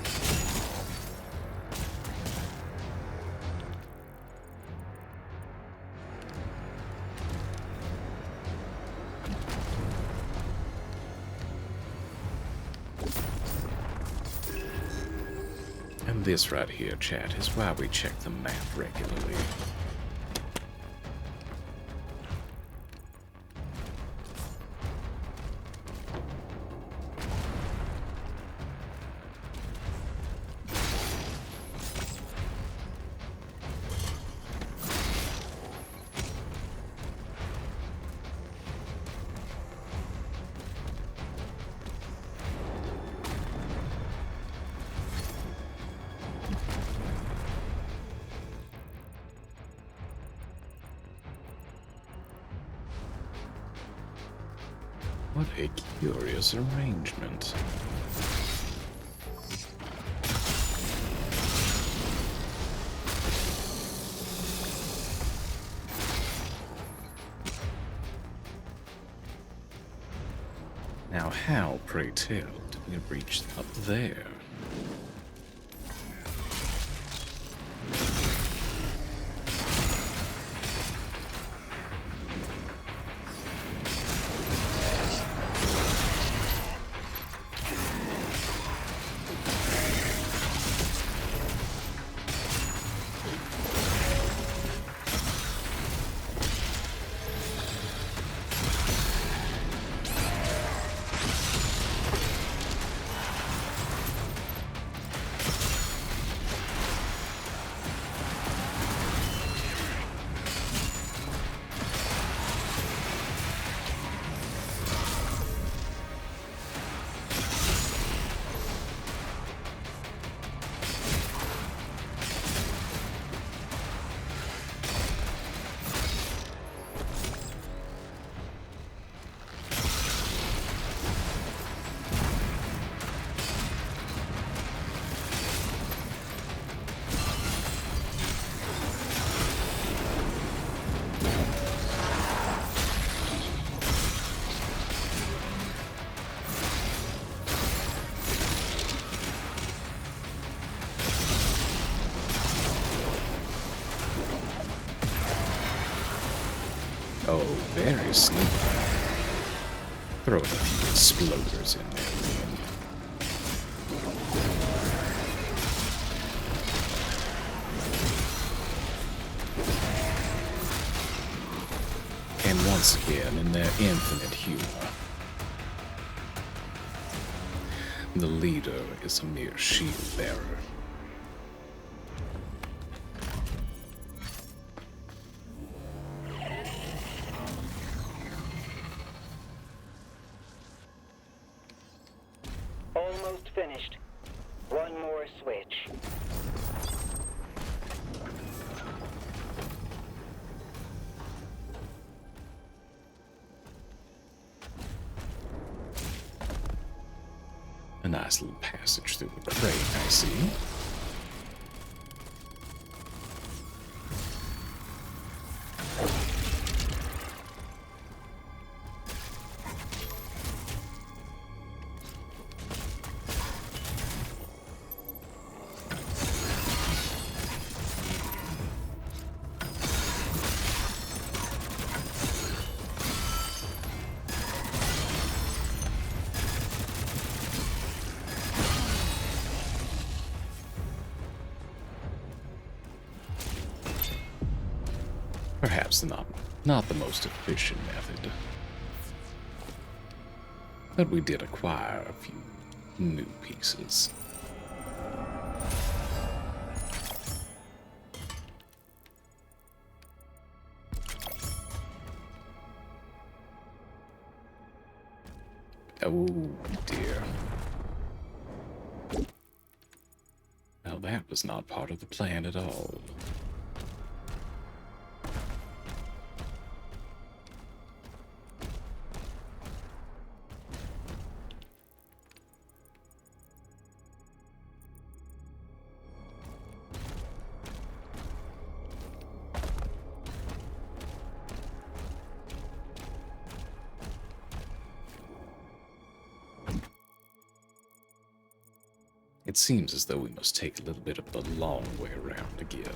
And this right here, chat, is why we check the map regularly. What a curious arrangement. Now how, pray tell, did we reach up there? Oh, very sneaky. Throw in a few exploders in there. And once again, in their infinite humor, the leader is a mere shield bearer. Almost finished. One more switch. A nice little passage through the crate, I see. Perhaps not the most efficient method. But we did acquire a few new pieces. Oh, dear. Well, that was not part of the plan at all. It seems as though we must take a little bit of the long way around again.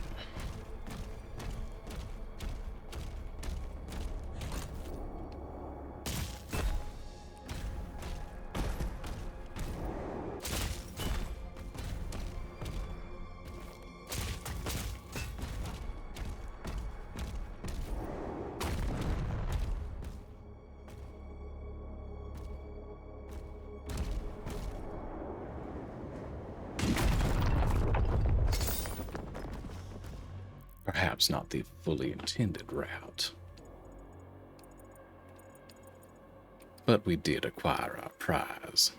Perhaps not the fully intended route. But we did acquire our prize.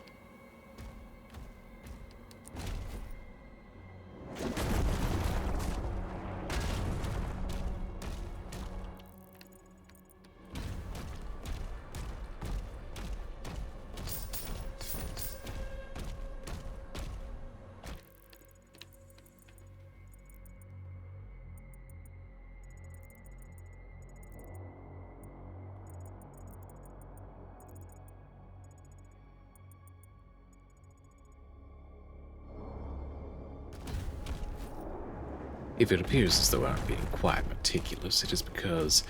If it appears as though I'm being quite meticulous, it is because,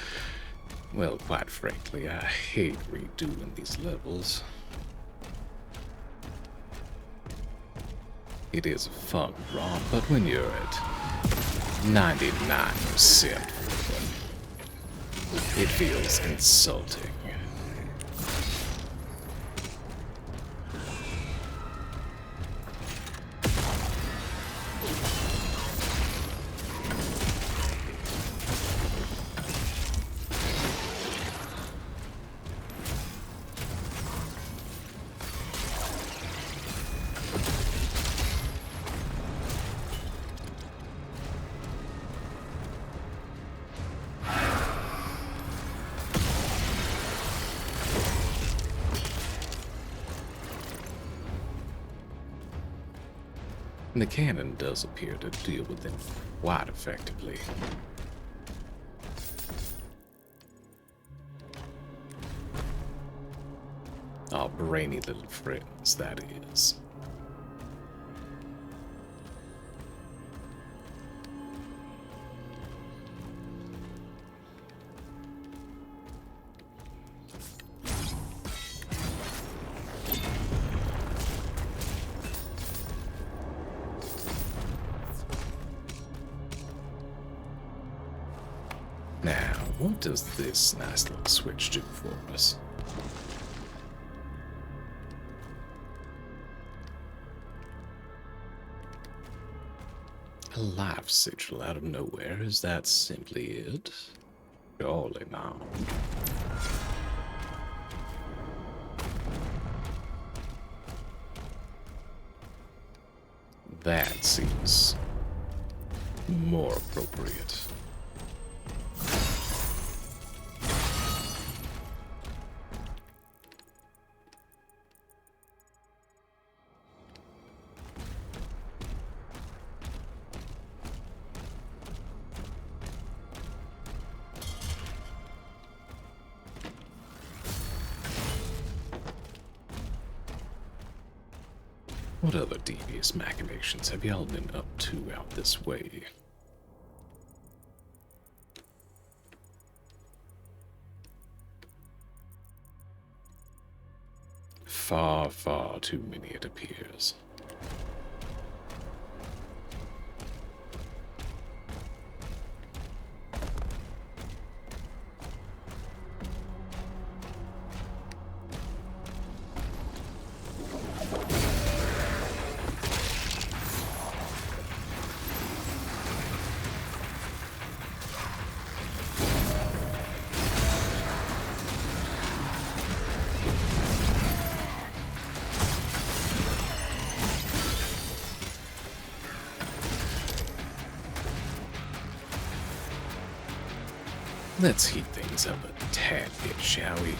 well, quite frankly, I hate redoing these levels. It is a fun romp, but when you're at 99%, it feels insulting. And the cannon does appear to deal with them quite effectively. Our brainy little friends, that is. Now, what does this nice little switch do for us? A life sigil out of nowhere, is that simply it? Surely not. That seems more appropriate. What other devious machinations have y'all been up to out this way? Far, far too many, it appears. Let's heat things up a tad bit, shall we?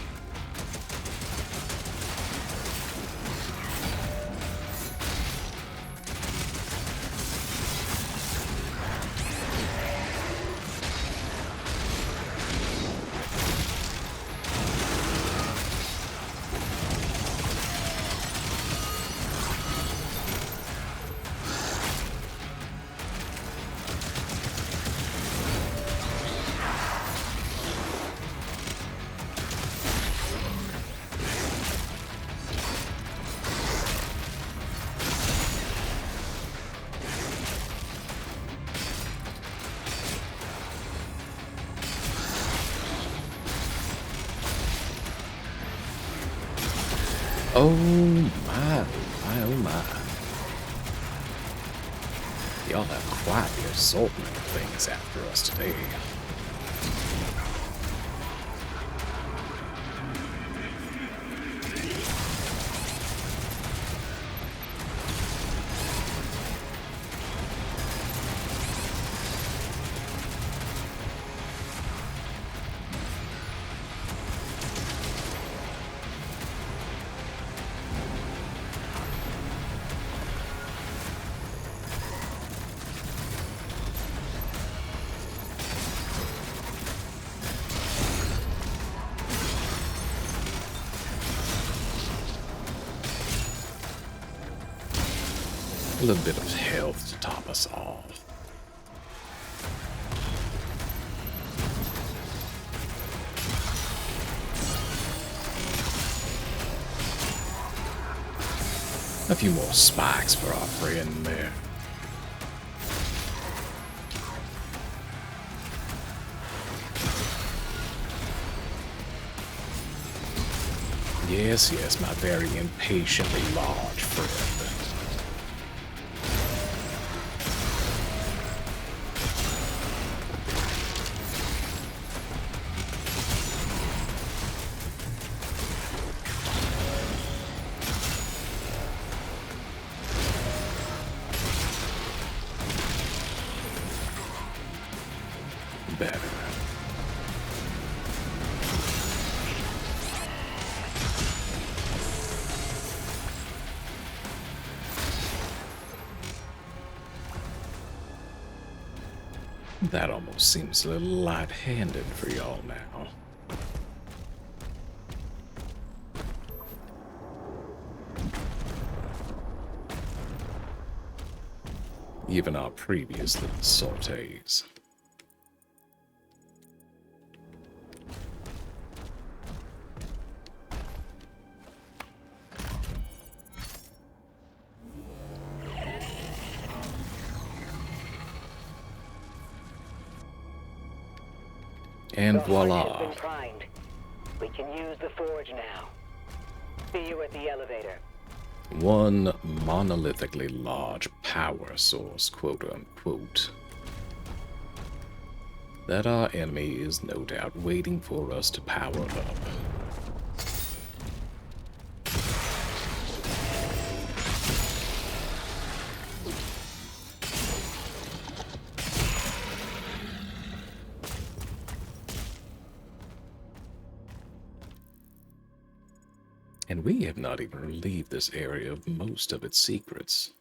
Oh my, oh my. Y'all have quite the assortment of things after us today. A little bit of health to top us off. A few more spikes for our friend there. Yes, yes, my very impatiently large friend. Better. That almost seems a little light-handed for y'all now. Even our previous little sautés. And The heart voila. has been primed. We can use the forge now. See you at the elevator. One monolithically large power source, quote-unquote, that our enemy is no doubt waiting for us to power up. And we have not even relieved this area of most of its secrets.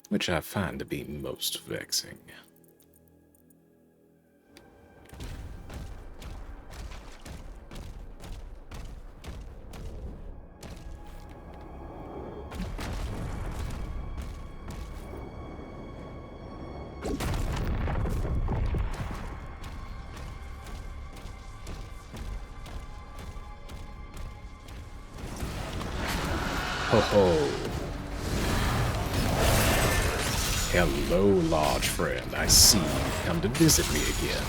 Which I find to be most vexing. Ho ho. Hello, large friend. I see you've come to visit me again.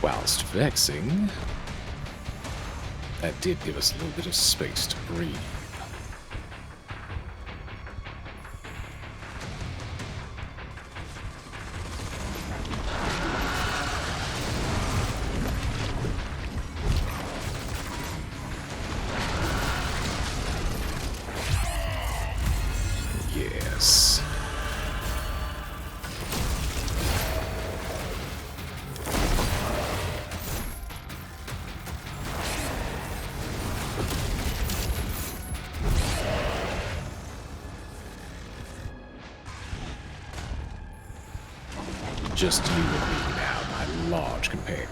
Whilst vexing, that did give us a little bit of space to breathe. Yes. Just you and me now, my large companion.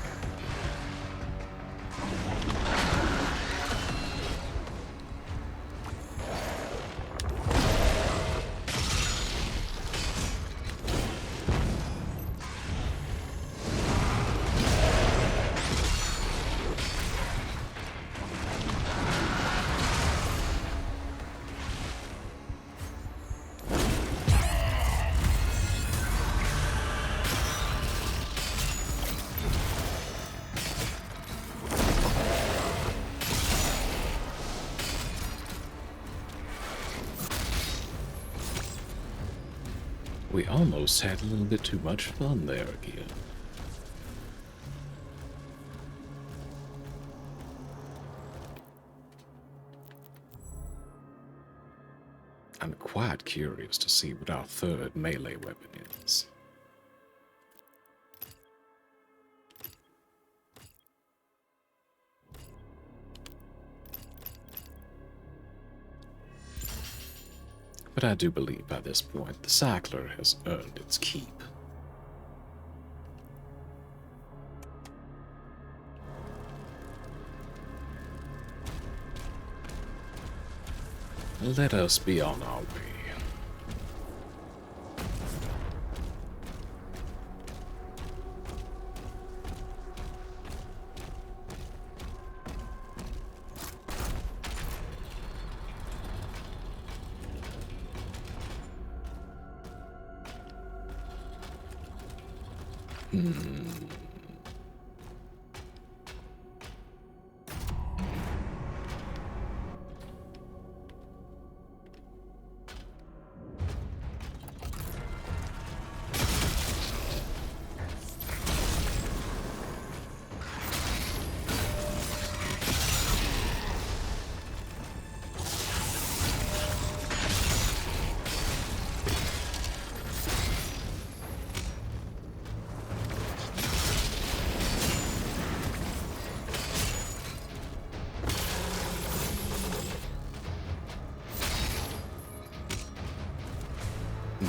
We almost had a little bit too much fun there again. I'm quite curious to see what our third melee weapon is. But I do believe by this point the cycler has earned its keep. Let us be on our way.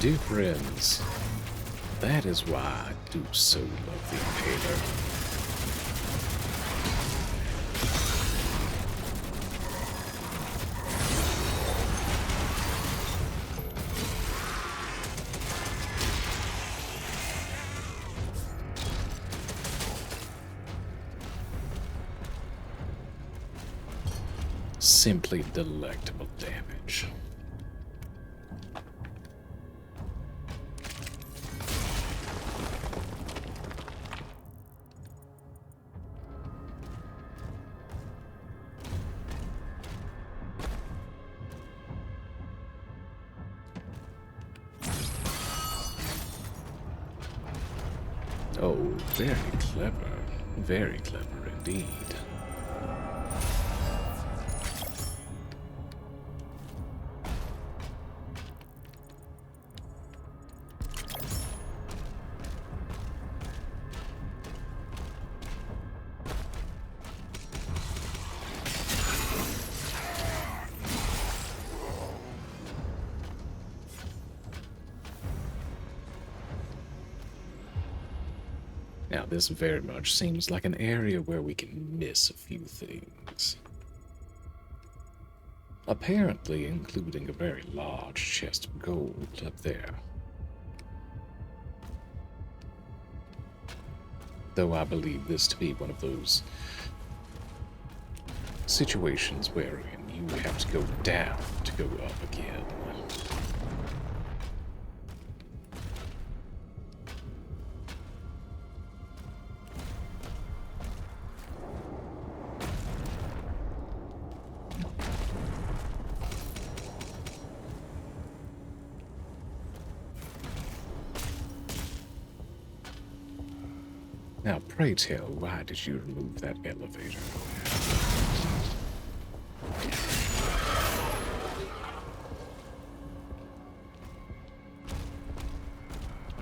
Dear friends, that is why I do so love the Impaler. Simply delectable damage. Oh, very clever. Very clever indeed. Now, this very much seems like an area where we can miss a few things. Apparently including a very large chest of gold up there. Though I believe this to be one of those situations wherein you have to go down to go up again. Now, pray tell, why did you remove that elevator?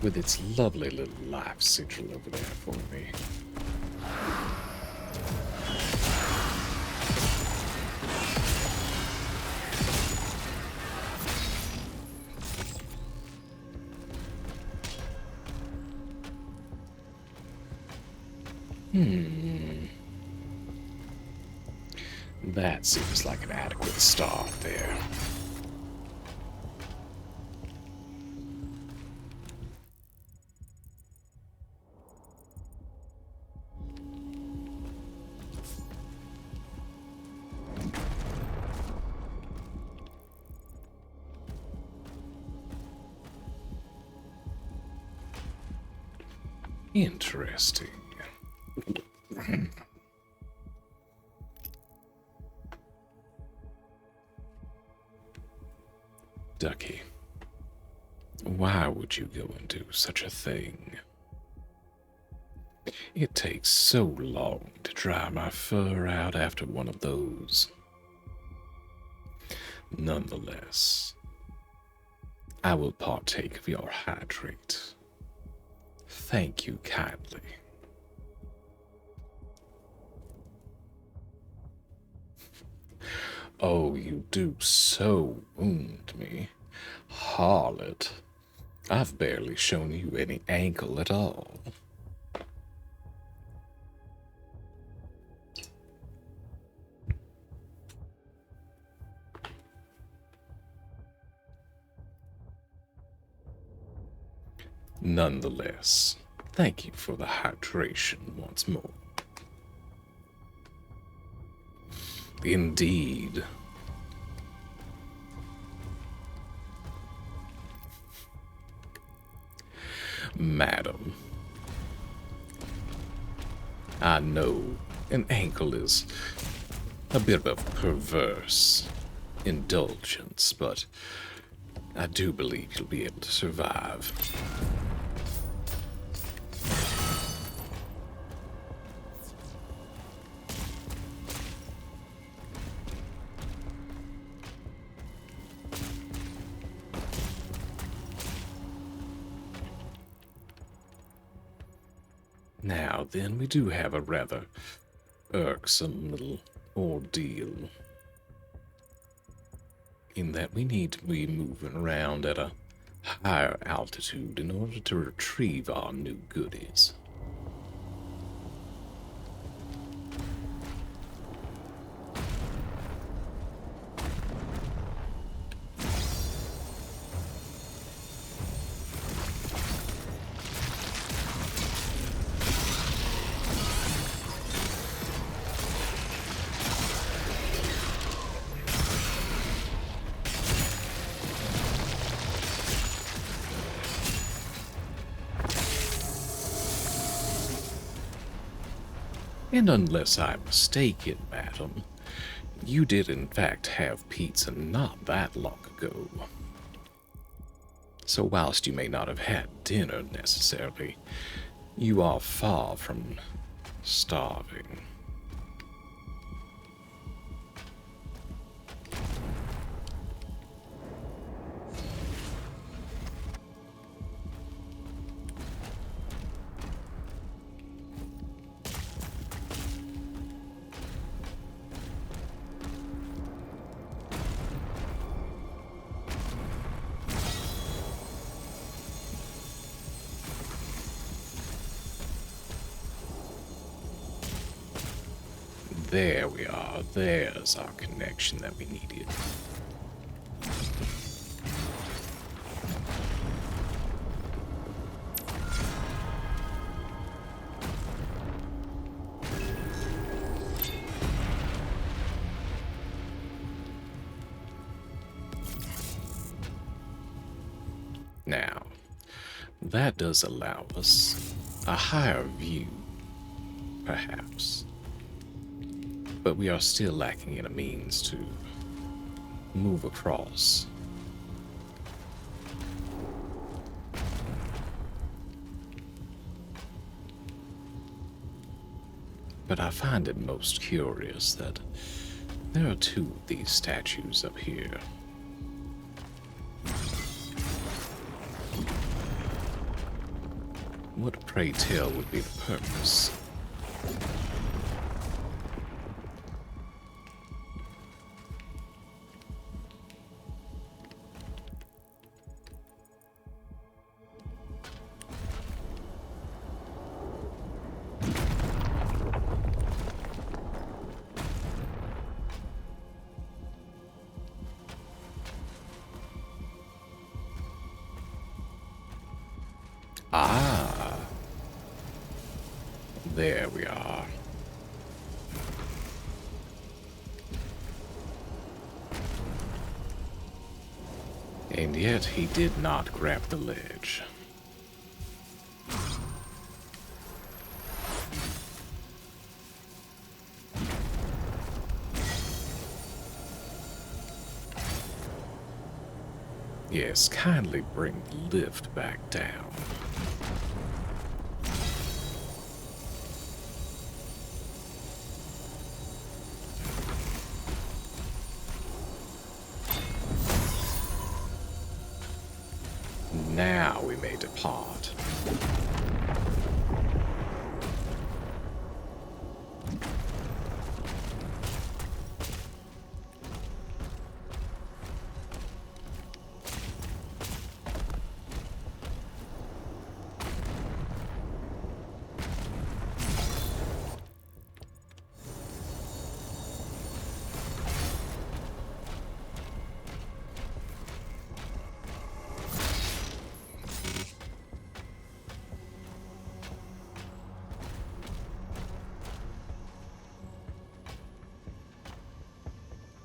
With its lovely little life sigil over there for me. That seems like an adequate start there. Interesting. Ducky, why would you go and do such a thing? It takes so long to dry my fur out after one of those. Nonetheless, I will partake of your hydrate. Thank you kindly. Oh, you do so wound me. Harlot, I've barely shown you any ankle at all. Nonetheless, thank you for the hydration once more. Indeed. Madam, I know an ankle is a bit of perverse indulgence, but I do believe you'll be able to survive. Now then, we do have a rather irksome little ordeal in that we need to be moving around at a higher altitude in order to retrieve our new goodies. And unless I'm mistaken, madam, you did in fact have pizza not that long ago. So whilst you may not have had dinner necessarily, you are far from starving. There we are. There's our connection that we needed. Now, that does allow us a higher view, perhaps. But we are still lacking in a means to move across. But I find it most curious that there are two of these statues up here. What, pray tell, would be the purpose? Ah, there we are. And yet he did not grab the ledge. Yes, kindly bring the lift back down. Now we may depart.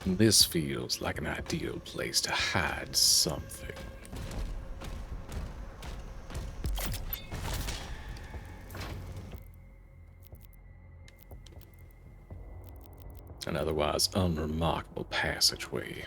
This feels like an ideal place to hide something. An otherwise unremarkable passageway.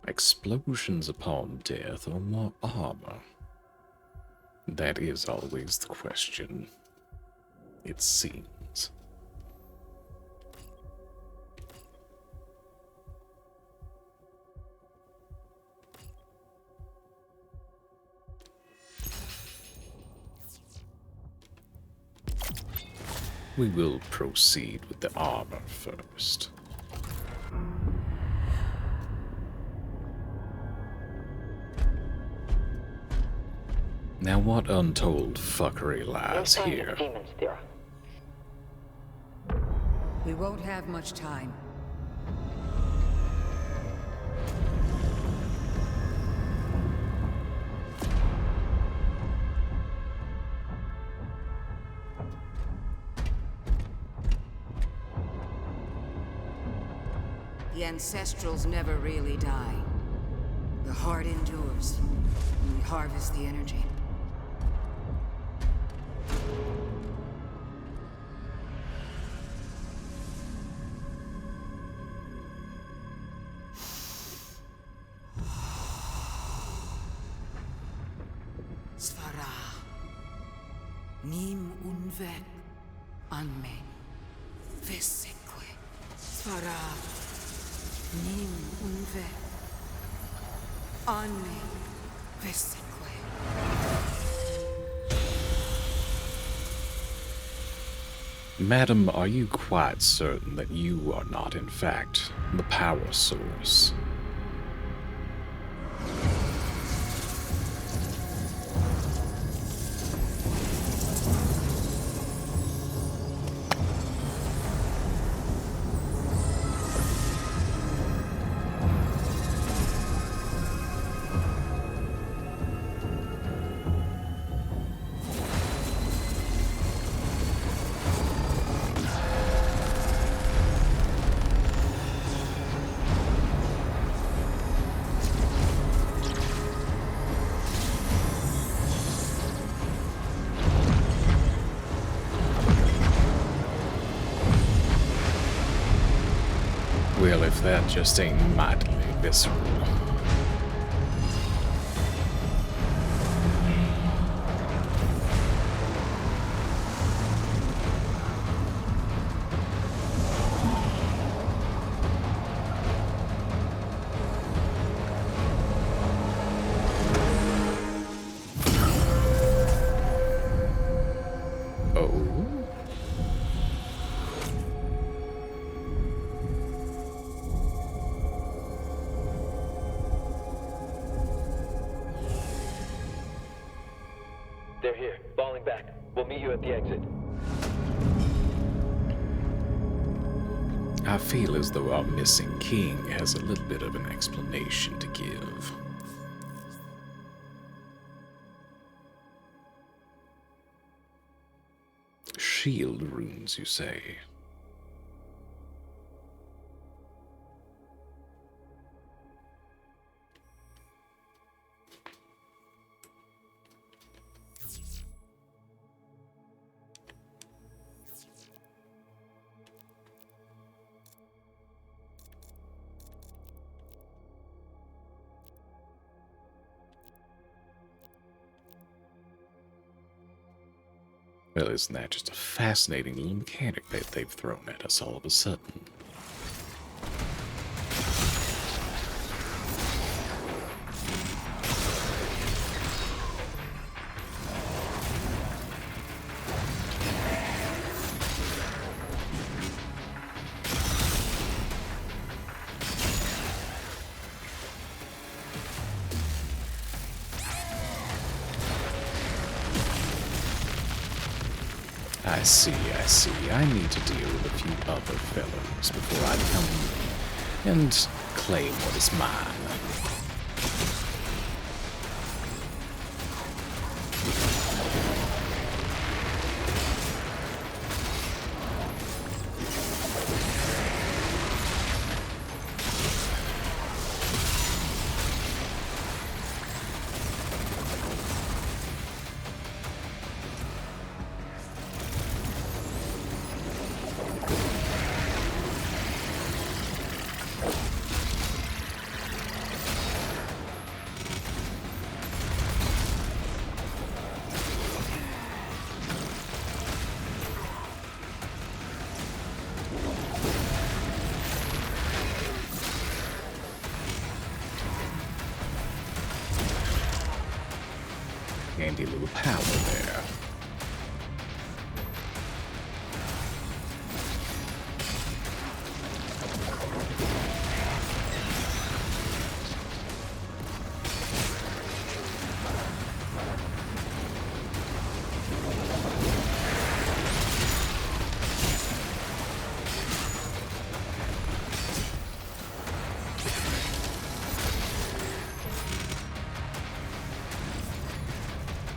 Explosions upon death or more armor? That is always the question, it seems. We will proceed with the armor first. Now what untold fuckery lies here? Demons, Thera. We won't have much time. The Ancestrals never really die. The heart endures, and we harvest the energy. Svara. Nim unvek anme. Vesekwe. Svara. Nim unvek anme. Vesekwe. Madam, are you quite certain that you are not, in fact, the power source? if that just ain't mightily visceral. They're here, falling back. We'll meet you at the exit. I feel as though our missing king has a little bit of an explanation to give. Shield runes, you say? Well, isn't that just a fascinating little mechanic that they've thrown at us all of a sudden? I see. I need to deal with a few other fellows before I come and claim what is mine. Handy little power there.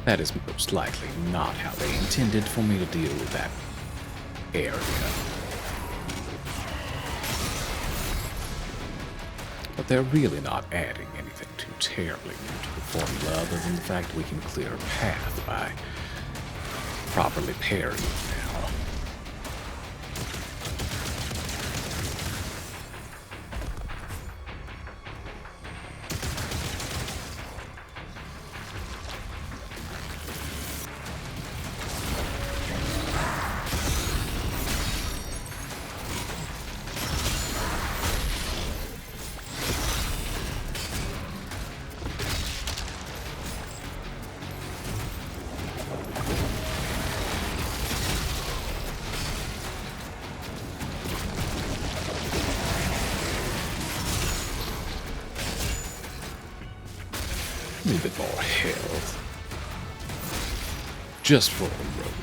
That is most likely not how they intended for me to deal with that area. But they're really not adding anything too terribly new to the formula other than the fact we can clear a path by properly parrying now. A little bit more health. Just for the road.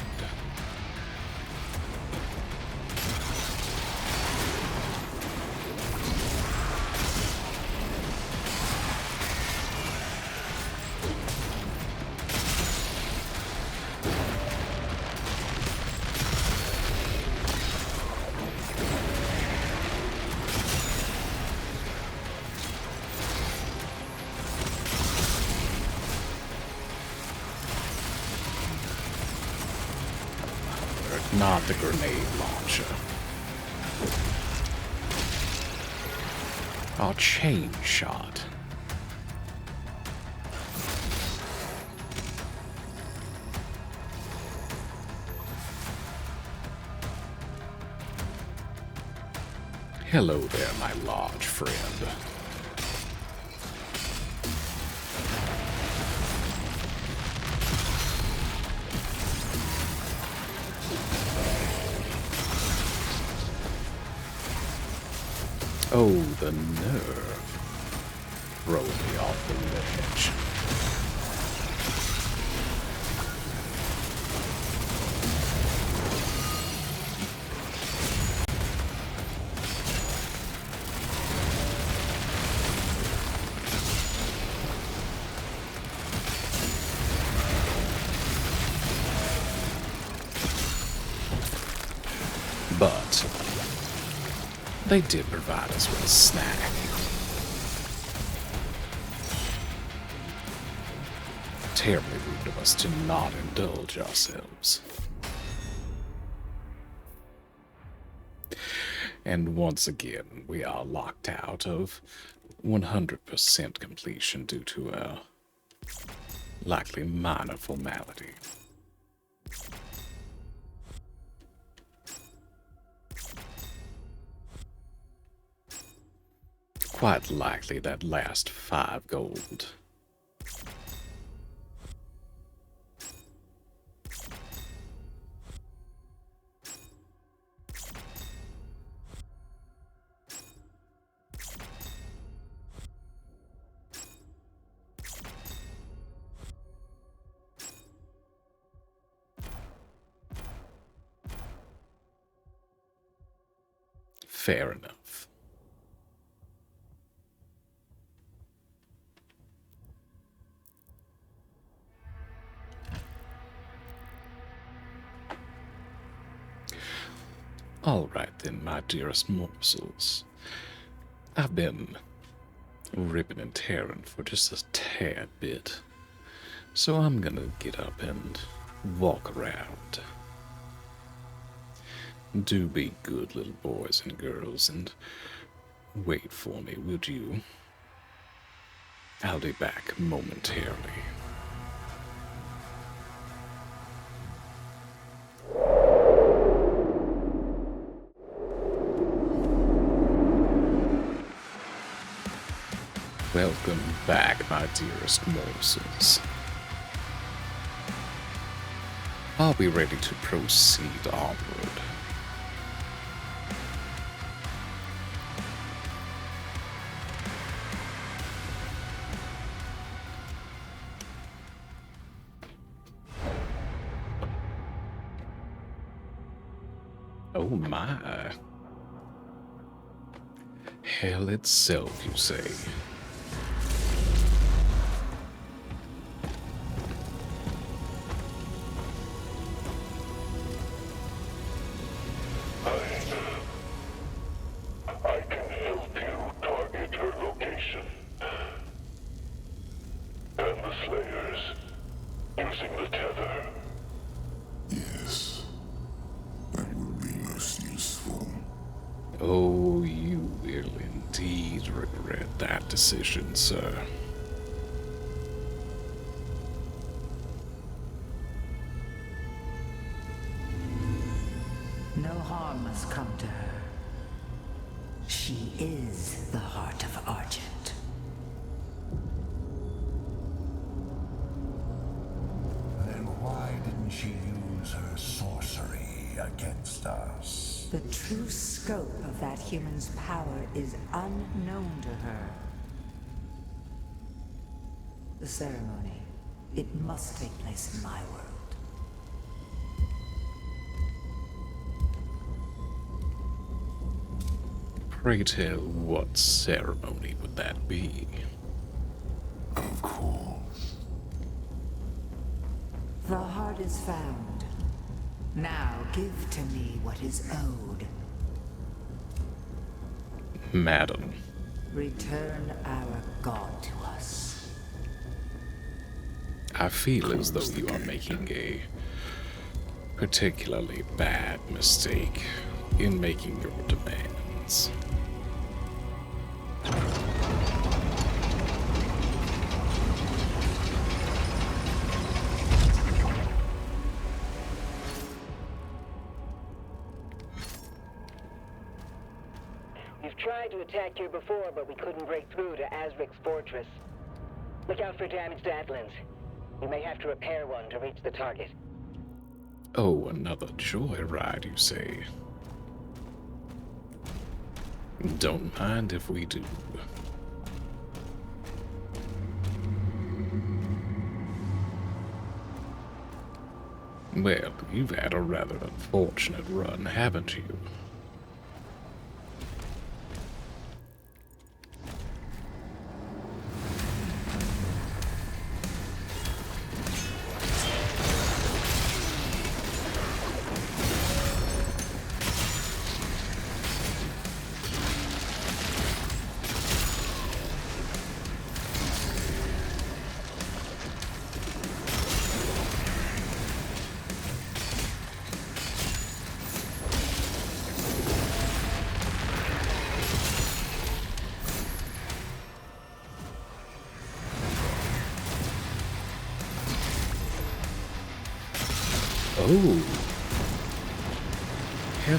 Not the grenade launcher. Our chain shot. Hello there, my large friend. Oh, the nerve. Throw me off the ledge. But they did provide us with a snack. Terribly rude of us to not indulge ourselves. And once again, we are locked out of 100% completion due to a likely minor formality. Quite likely that last 5 gold. Fair enough. All right then, my dearest morsels. I've been ripping and tearing for just a tad bit, so I'm gonna get up and walk around. Do be good little boys and girls and wait for me, would you? I'll be back momentarily. Welcome back, my dearest morsels. Are we ready to proceed onward? Oh my. Hell itself, you say? I can help you target her location. And the Slayers, using the tether. Yes, that will be most useful. Oh, you will indeed regret that decision, sir. No harm must come to her. She is the heart of Argent. Then why didn't she use her sorcery against us? The true scope of that human's power is unknown to her. The ceremony, it must take place in my world. Pray tell, what ceremony would that be? Of course. The heart is found. Now give to me what is owed. Madam, Return our god to us. I feel as though you are making a particularly bad mistake in making your demands. attack here before, but we couldn't break through to Azric's fortress. Look out for damaged Atlands. You may have to repair one to reach the target. Oh, another joyride, you say? Don't mind if we do. Well, you've had a rather unfortunate run, haven't you? Oh. Hello.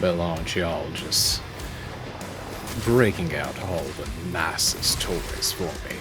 Well, aren't y'all just breaking out all the nicest toys for me?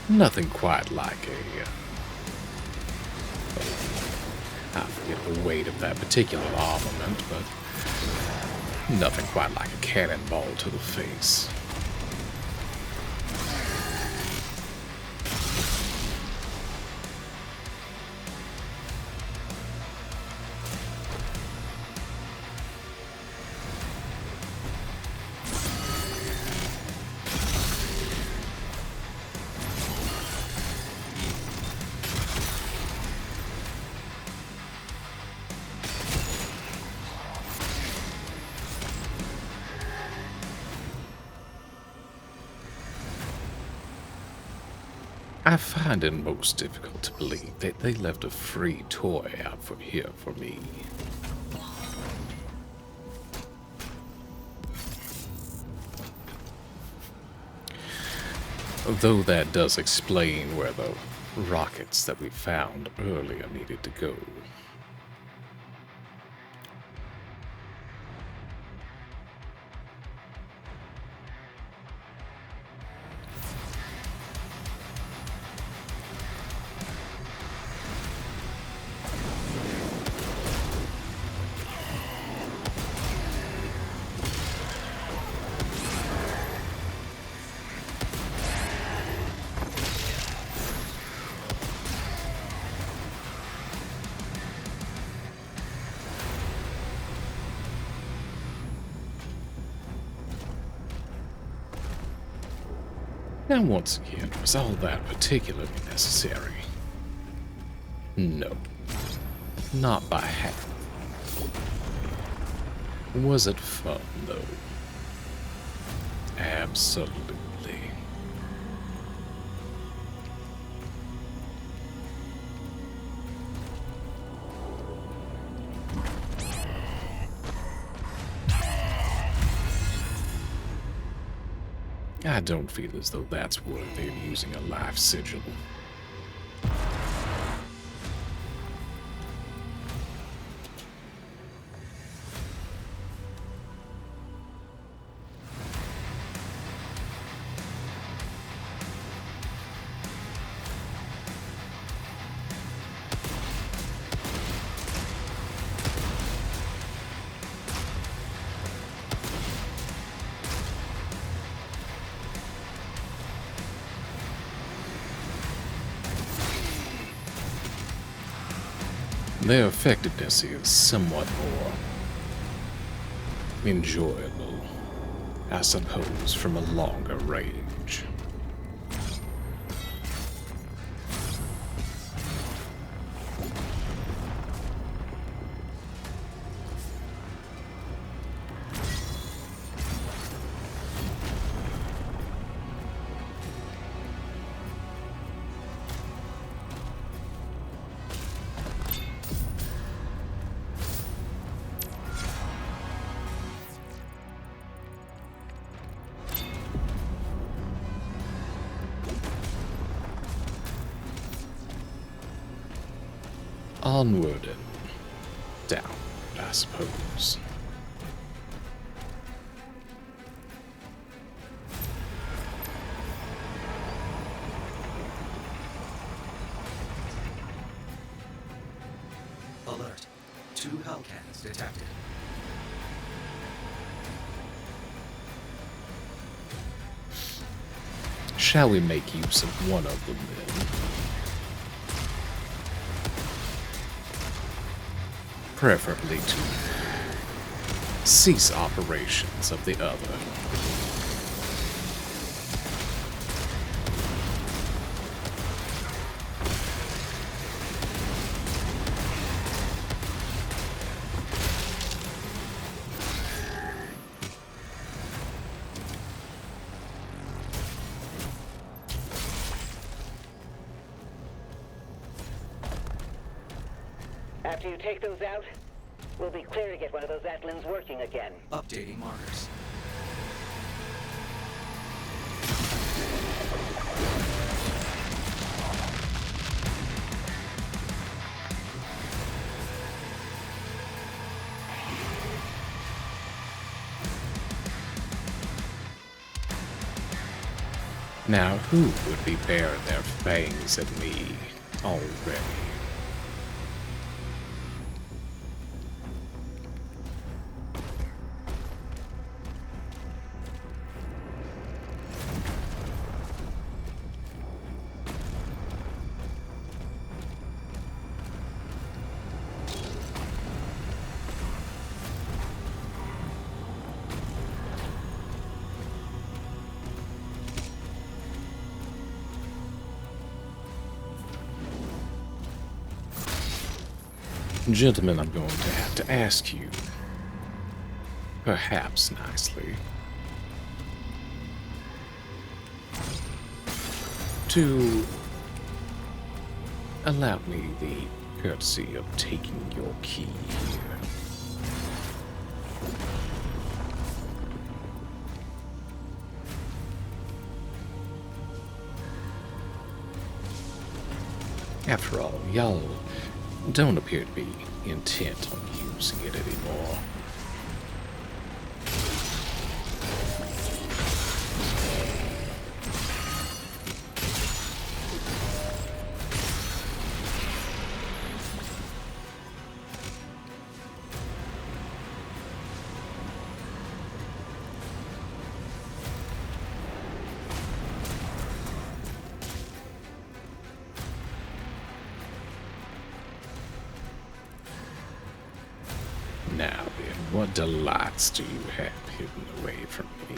Nothing quite like I forget the weight of that particular armament, but nothing quite like a cannonball to the face. I find it most difficult to believe that they left a free toy out for here for me. Though that does explain where the rockets that we found earlier needed to go. Now once again, was all that particularly necessary? No. Not by half. Was it fun, though? Absolutely. I don't feel as though that's worthy of using a life sigil. Their effectiveness is somewhat more enjoyable, I suppose, from a longer range. onward and down, I suppose. Alert. 2 Hellcats detected. Shall we make use of one of them then? Preferably to cease operations of the other. After you take those out, we'll be clear to get one of those Atlins working again. Updating markers. Now, who would be baring their fangs at me already? Gentlemen, I'm going to have to ask you, perhaps nicely, to allow me the courtesy of taking your key here. After all, y'all don't appear to be intent on using it anymore. Now then, what delights do you have hidden away from me?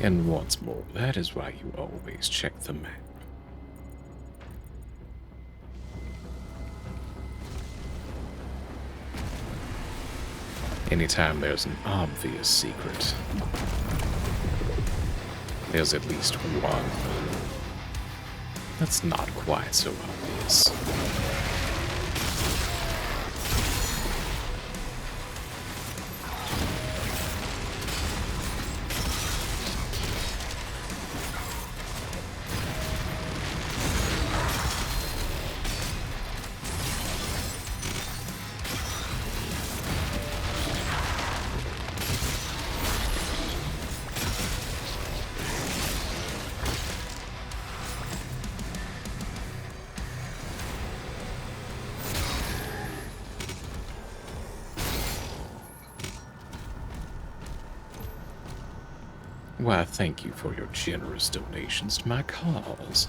And once more, that is why you always check the map. Anytime there's an obvious secret, there's at least one that's not quite so obvious. Why, thank you for your generous donations to my cause.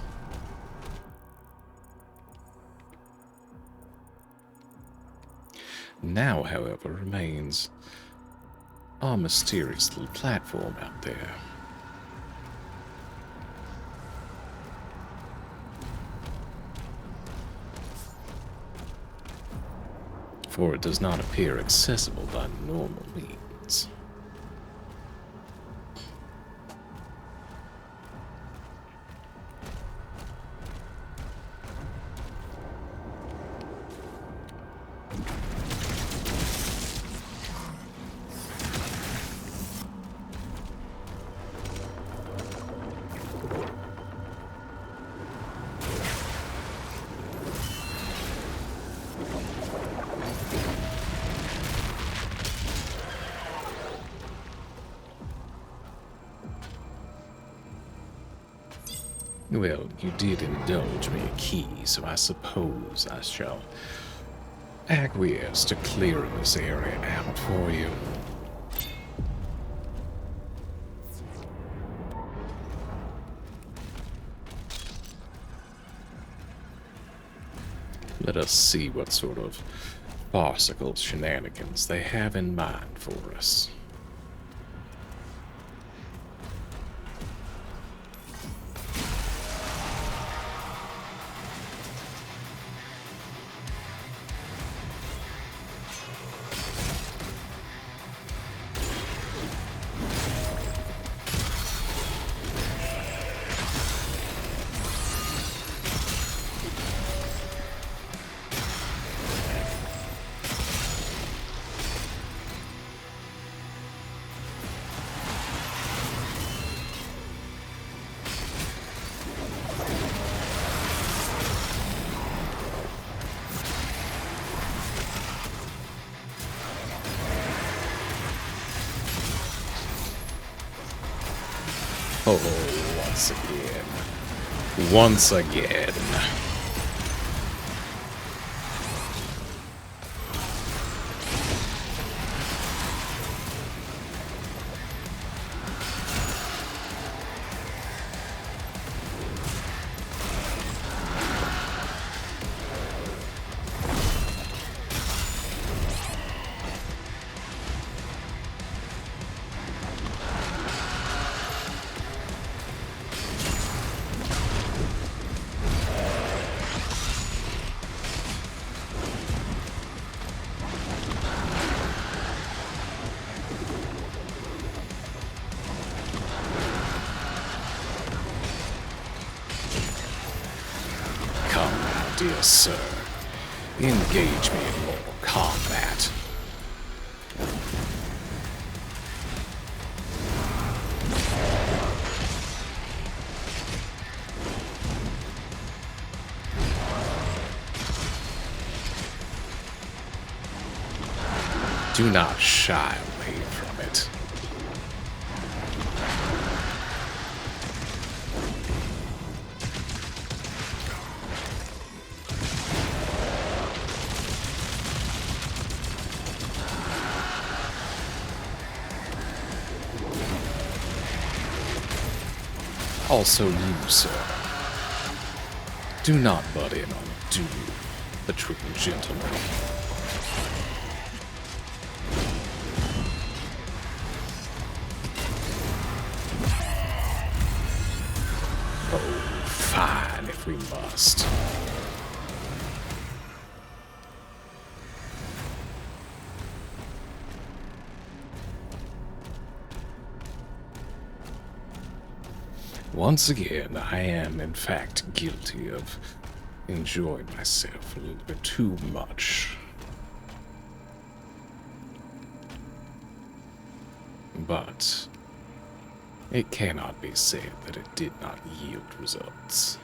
Now, however, remains our mysterious little platform out there. For it does not appear accessible by normal means. Well, you did indulge me a key, so I suppose I shall acquiesce to clearing this area out for you. Let us see what sort of farcical shenanigans they have in mind for us. Oh, once again. Once again. Dear sir, engage me in more combat. Do not shy away from it. Also you, sir. Do not butt in on a duel between gentlemen. Oh, fine if we must. Once again, I am in fact guilty of enjoying myself a little bit too much. But it cannot be said that it did not yield results.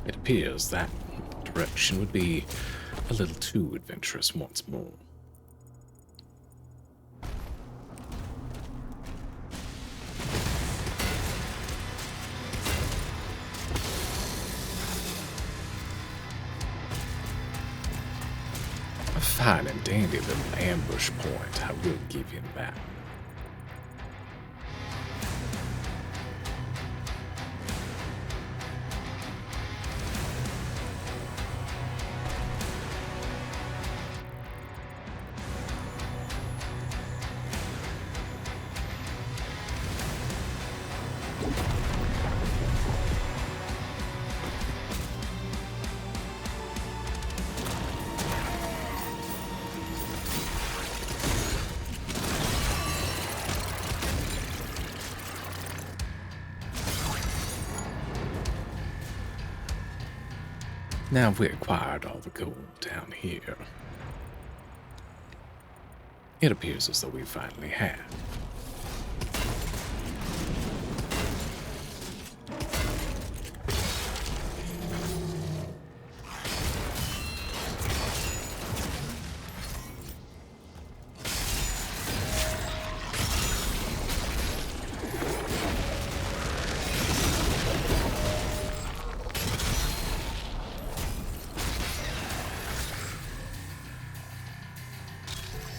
It appears that direction would be a little too adventurous once more. A fine and dandy little ambush point, I will give him that. Now we acquired all the gold down here. It appears as though we finally have.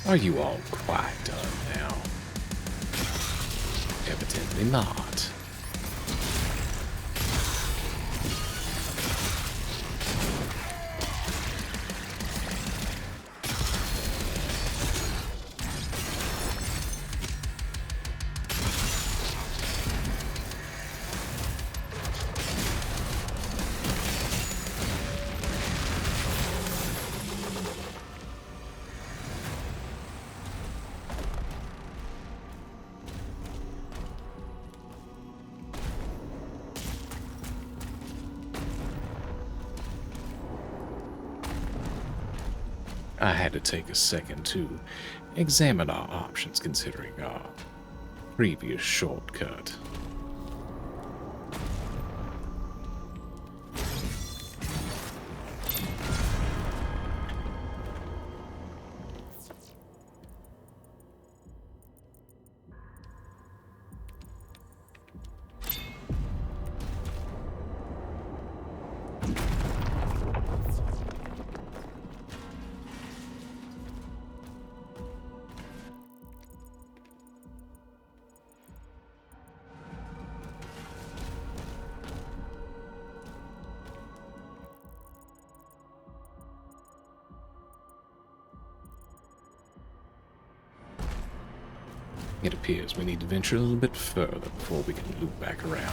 Are you all quite done now? Evidently not. I had to take a second to examine our options considering our previous shortcut. It appears we need to venture a little bit further before we can loop back around.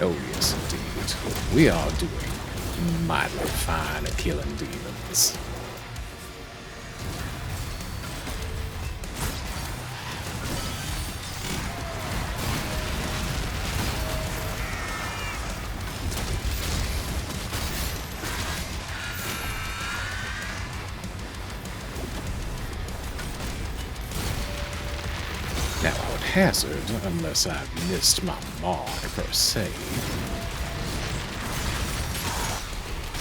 Oh yes, indeed. We are doing mightily fine at killing demons. Now, I would hazard, unless I've missed my mark per se,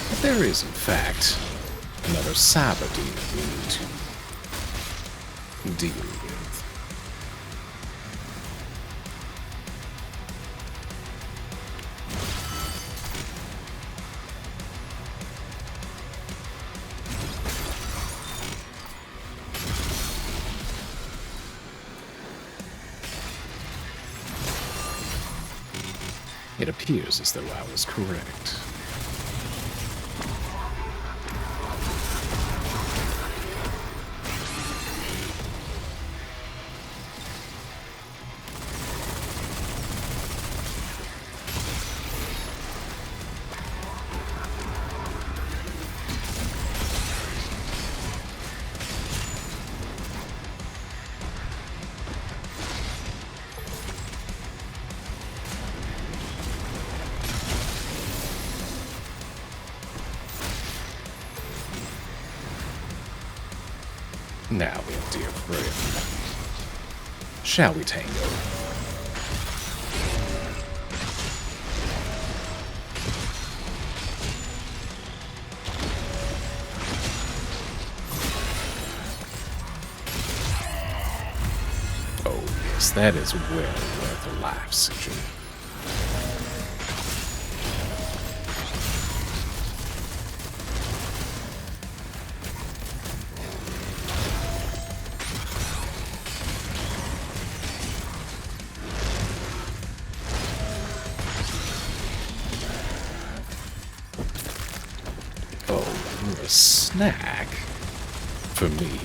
but there is, in fact, another cyber demon we need to deal with. It appears as though I was correct. Now then, dear friend, shall we tango? Oh yes, that is well worth a life, Sigil. A snack for me.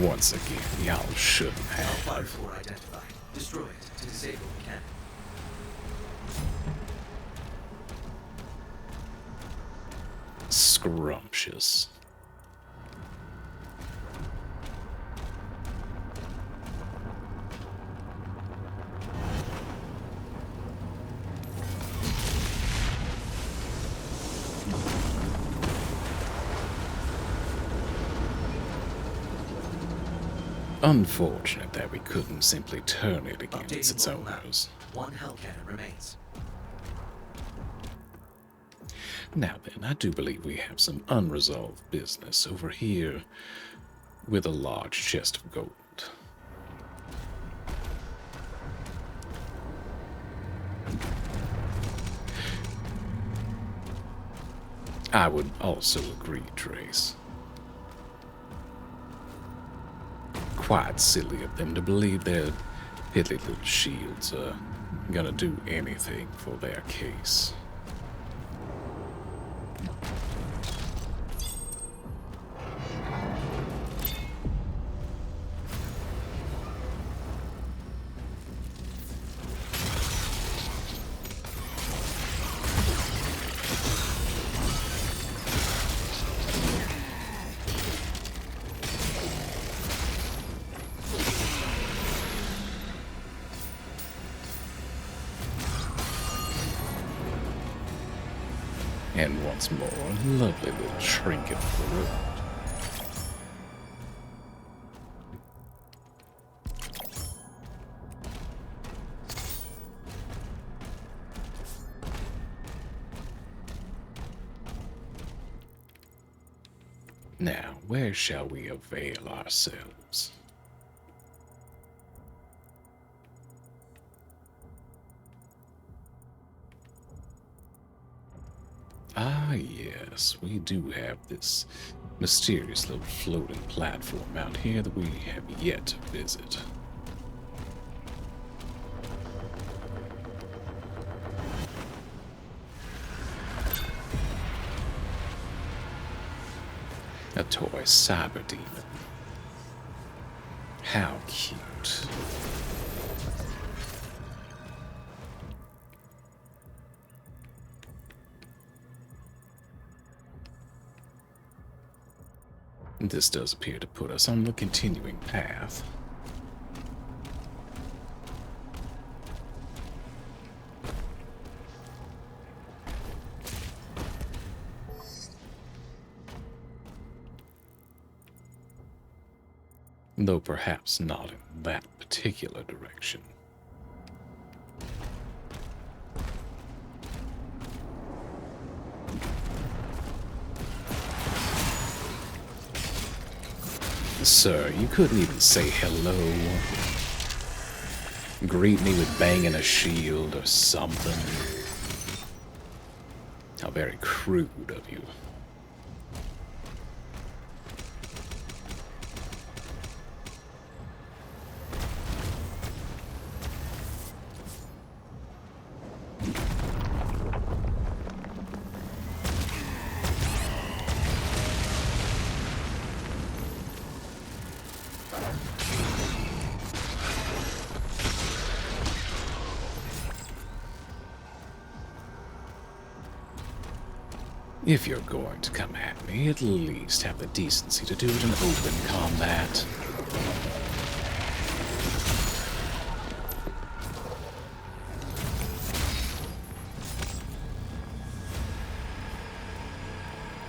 Once again, y'all shouldn't have. Fire 4 identified. Destroy it to disable the cannon. Scrumptious. Unfortunate that we couldn't simply turn it against its owners. One hell cannon remains. Now then, I do believe we have some unresolved business over here with a large chest of gold. I would also agree, Trace. Quite silly of them to believe their piddly little shields are gonna do anything for their case. And once more, a lovely little trinket for the road. Now, where shall we avail ourselves? Ah, yes, we do have this mysterious little floating platform out here that we have yet to visit. A toy cyber demon. How cute. This does appear to put us on the continuing path. Though perhaps not in that particular direction. Sir, you couldn't even say hello. Greet me with banging a shield or something. How very crude of you. If you're going to come at me, at least have the decency to do it in open combat.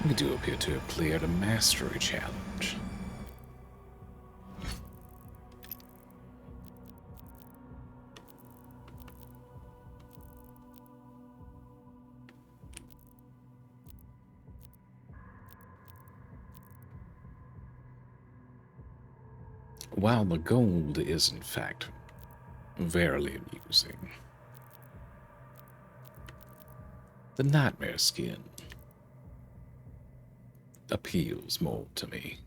We do appear to have cleared a mastery challenge. While the gold is, in fact, verily amusing, the nightmare skin appeals more to me.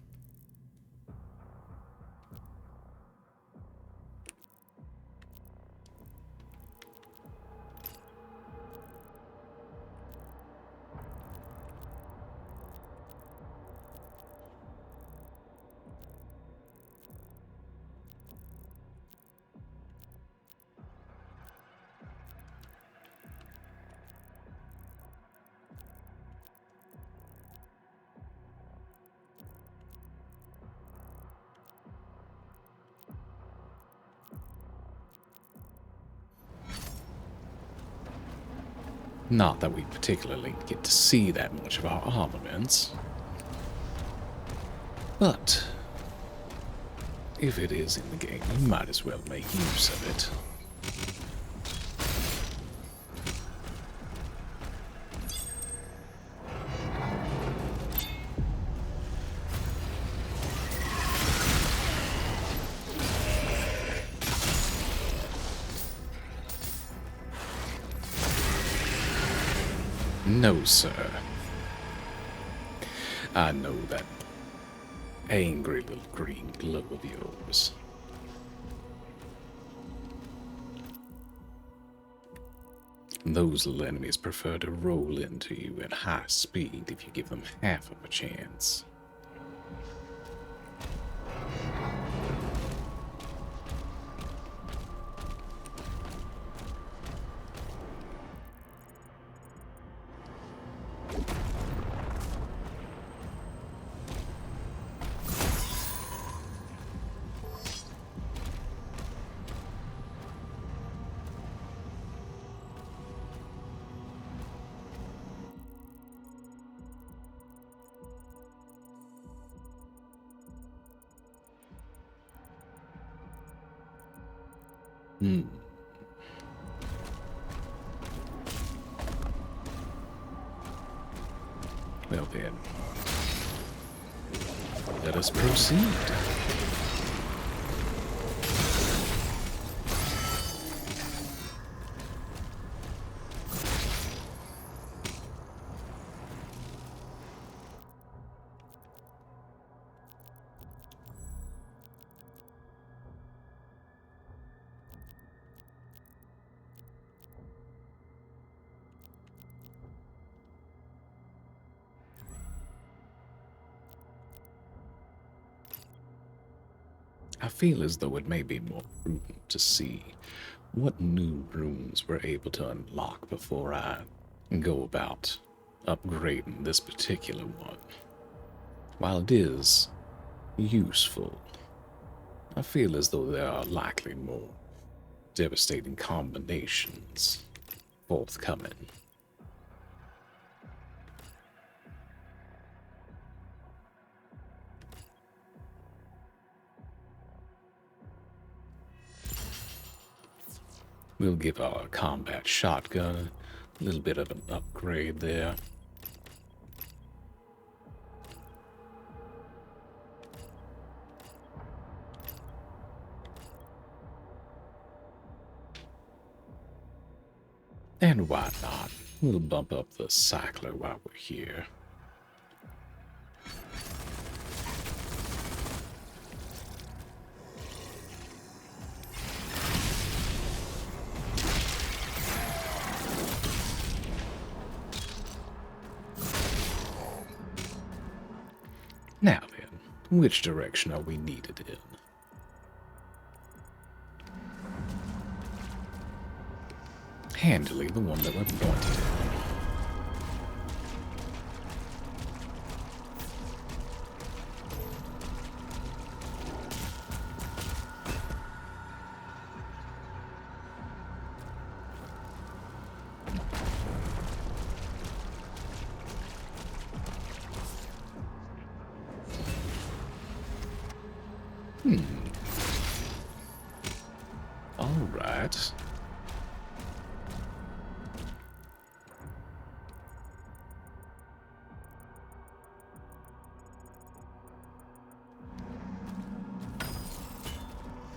Not that we particularly get to see that much of our armaments. But if it is in the game, you might as well make use of it. No, sir. I know that angry little green glow of yours. Those little enemies prefer to roll into you at high speed if you give them half of a chance. Well then, let us proceed. I feel as though it may be more prudent to see what new rooms we're able to unlock before I go about upgrading this particular one. While it is useful, I feel as though there are likely more devastating combinations forthcoming. We'll give our combat shotgun a little bit of an upgrade there. And why not? We'll bump up the cycler while we're here. Now then, which direction are we needed in? Handily the one that we're pointed in. All right.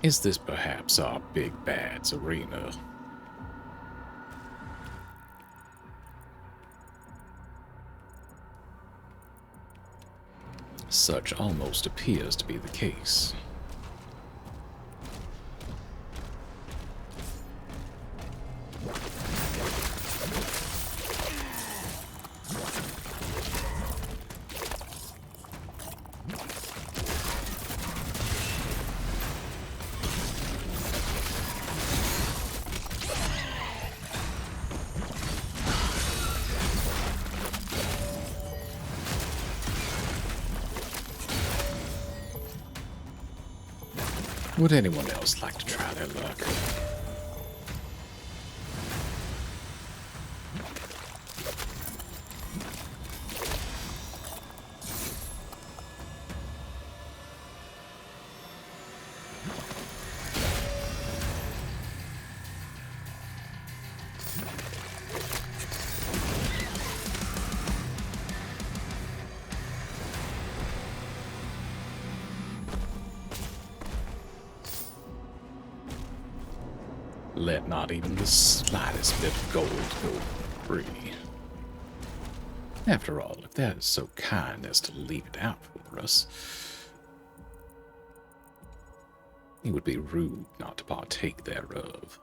Is this perhaps our big bad's arena? Such almost appears to be the case. Would anyone else like to try their luck? Let not even the slightest bit of gold go free. After all, if that is so kind as to leave it out for us, it would be rude not to partake thereof.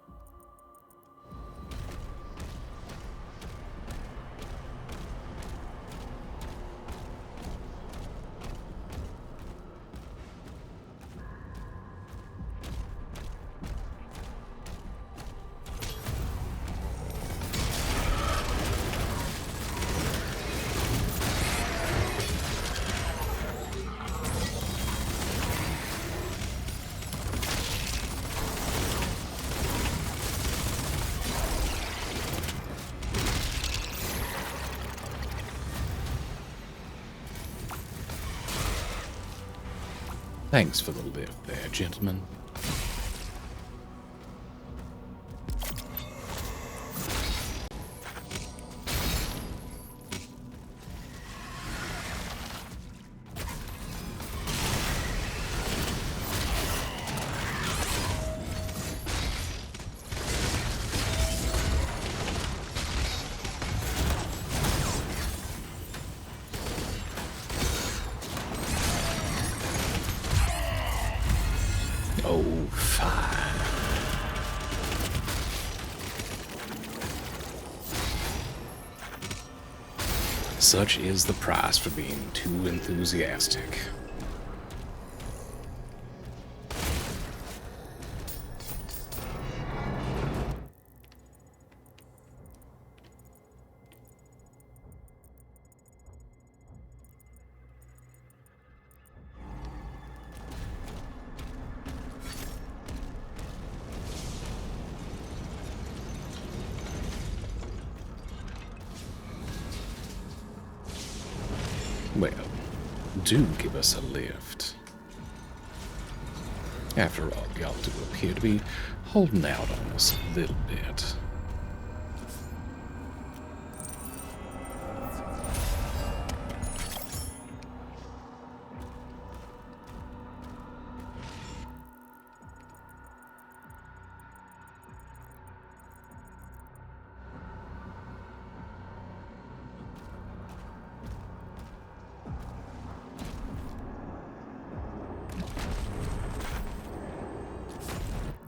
Thanks for the lift there, gentlemen. Oh, fine. Such is the price for being too enthusiastic. Well, do give us a lift. After all, y'all do appear to be holding out on us a little bit.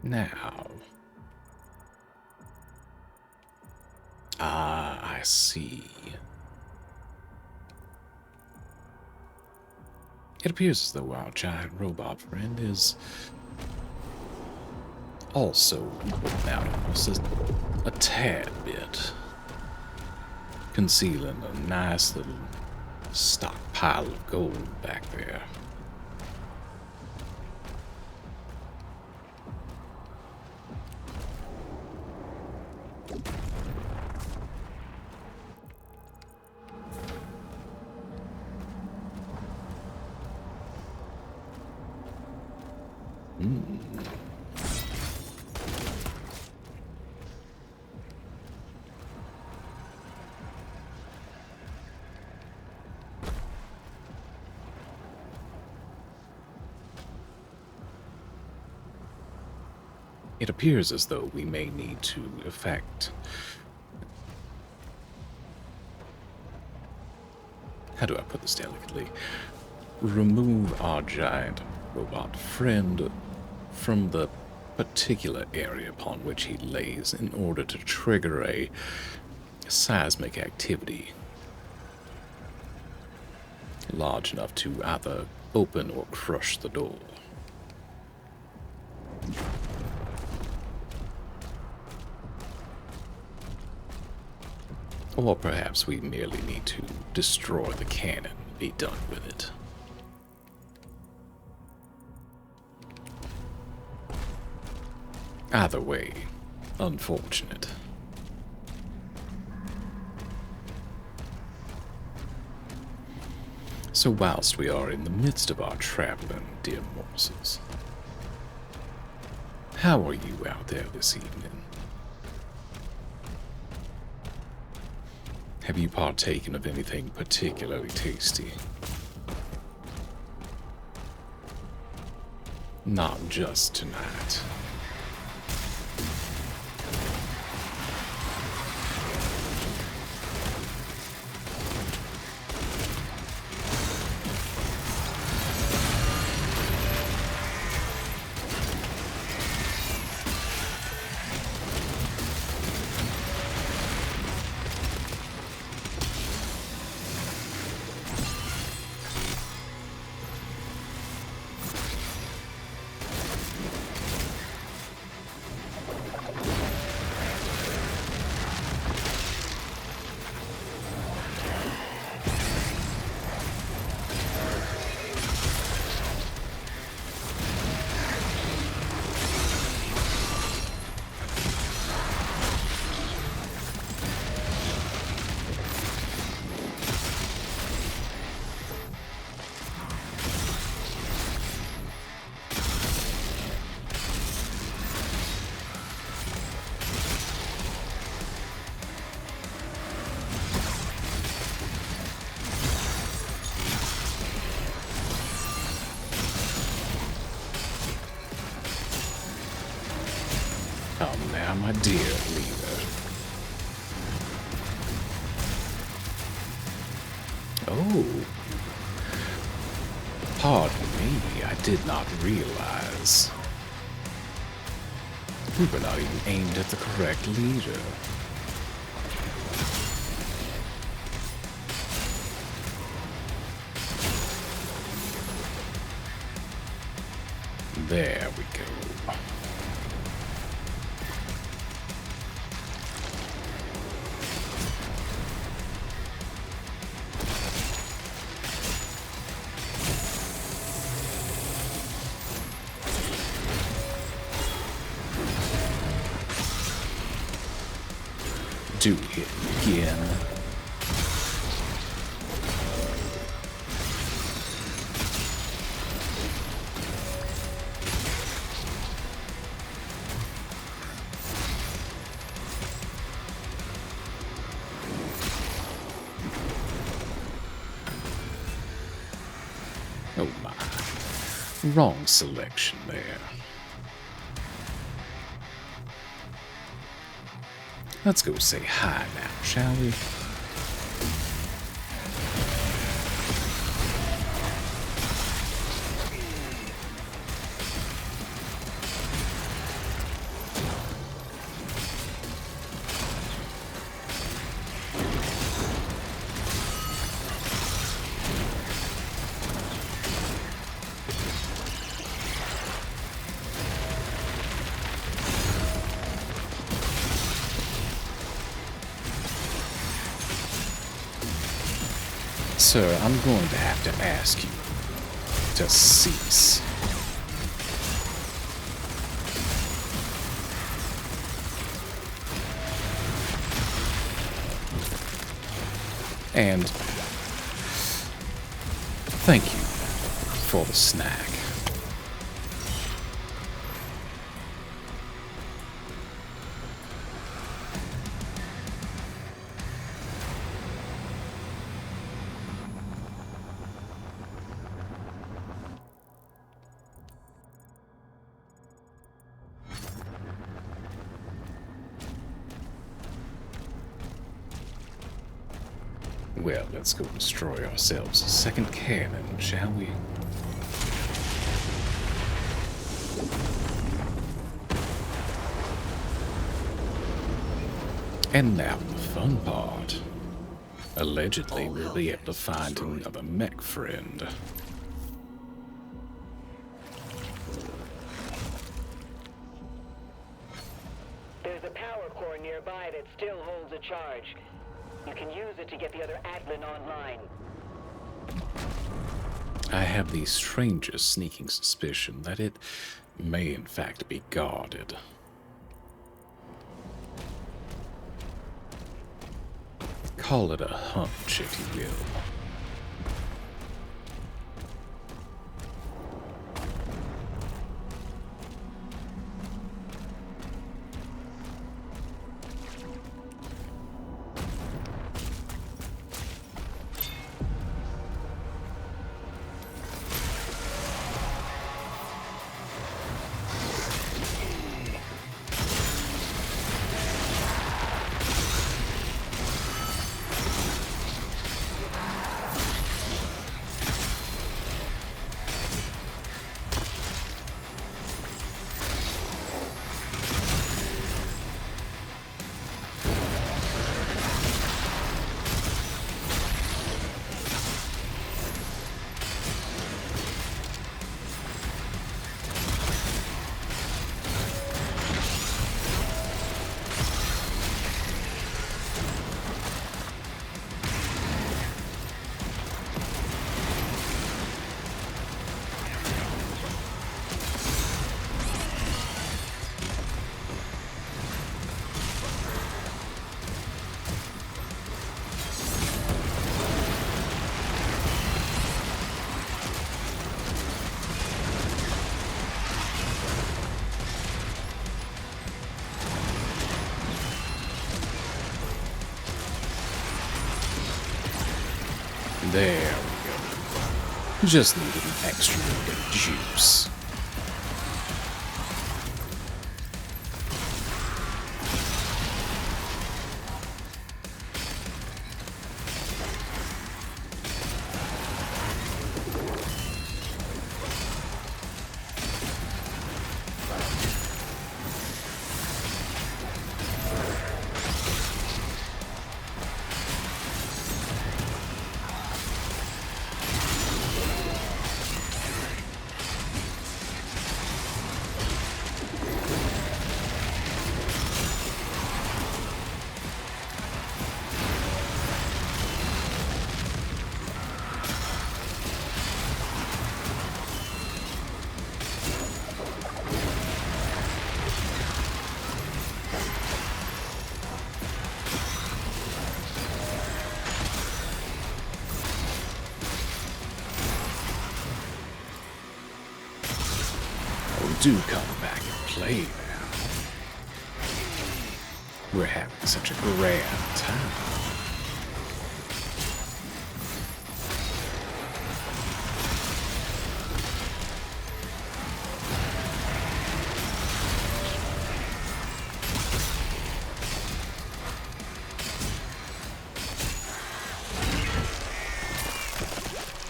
Now. Ah, I see. It appears as though our giant robot friend is also putting out on us a tad bit, concealing a nice little stockpile of gold back there. It appears as though we may need to effect... How do I put this delicately? Remove our giant robot friend from the particular area upon which he lays in order to trigger a seismic activity large enough to either open or crush the door. Or perhaps we merely need to destroy the cannon and be done with it. Either way, unfortunate. So whilst we are in the midst of our traveling, dear morsels, how are you out there this evening? Have you partaken of anything particularly tasty? Not just tonight. Come now, my dear leader. Oh. Pardon me, I did not realize. We were not even aimed at the correct leader. There we go. Do it again. Oh my. Wrong selection there. Let's go say hi now, shall we? Sir, I'm going to have to ask you to cease. And thank you for the snack. Well, let's go destroy ourselves a second cannon, shall we? And now the fun part. Allegedly, we'll be able to find another mech friend. There's a power core nearby that still holds a charge. You can use it to get the other Atlan online. I have the strangest sneaking suspicion that it may in fact be guarded. Call it a hunch, if you will. There we go. Just needed an extra bit of juice. Do come back and play now. We're having such a grand time.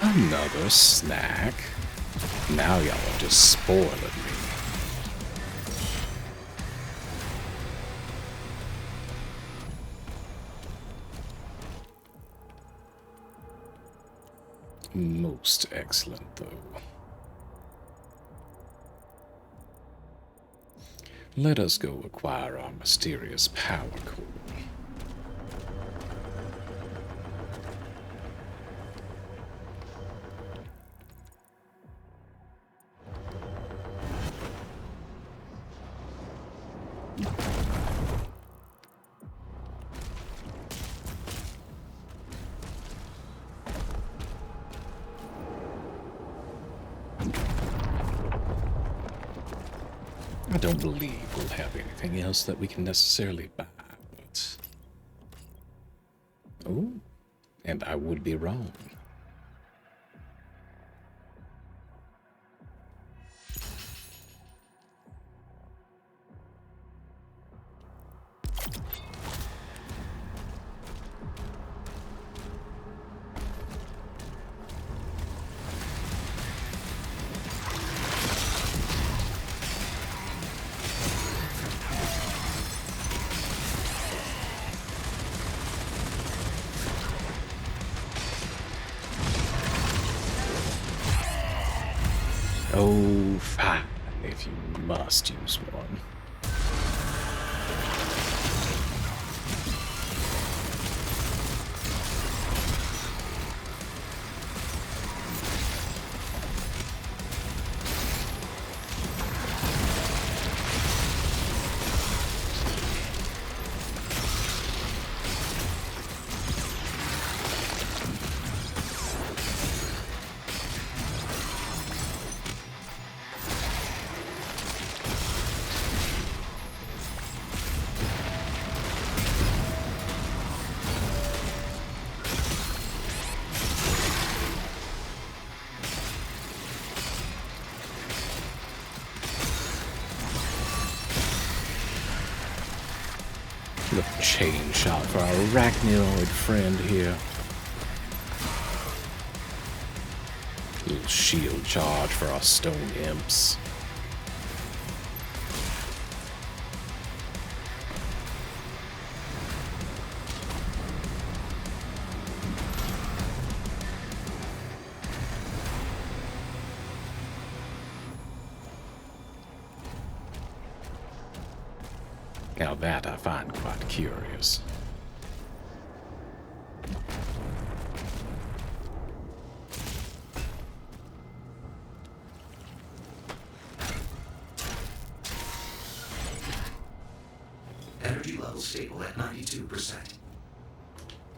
Another snack. Now y'all are just spoiling me. Most excellent, though. Let us go acquire our mysterious power core. I don't believe we'll have anything else that we can necessarily buy, but... Oh, and I would be wrong. Oh, fine, if you must use one. Little chain shot for our arachnoid friend here. Little shield charge for our stone imps. Now that I find quite curious. Energy level stable at 92%.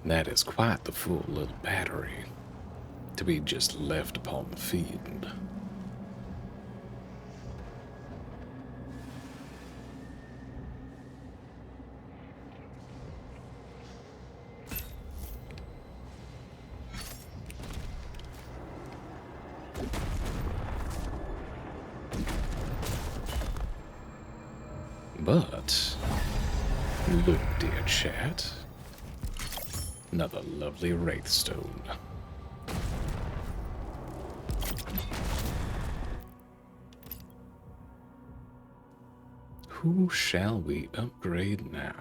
That is quite the full little battery to be just left upon the field. But, look, dear chat, another lovely wraithstone. Who shall we upgrade now?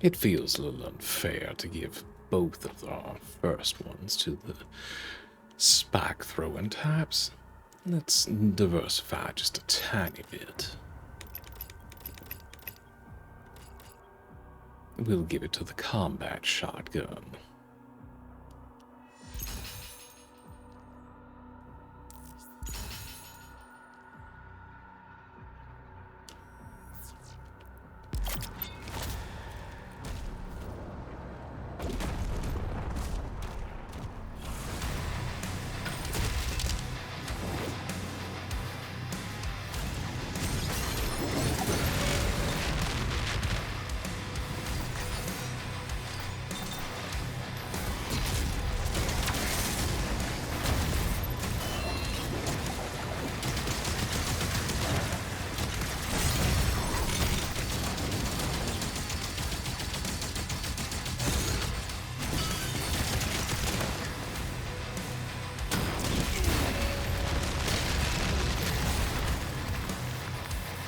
It feels a little unfair to give both of our first ones to the spike throwing types. Let's diversify just a tiny bit. We'll give it to the combat shotgun.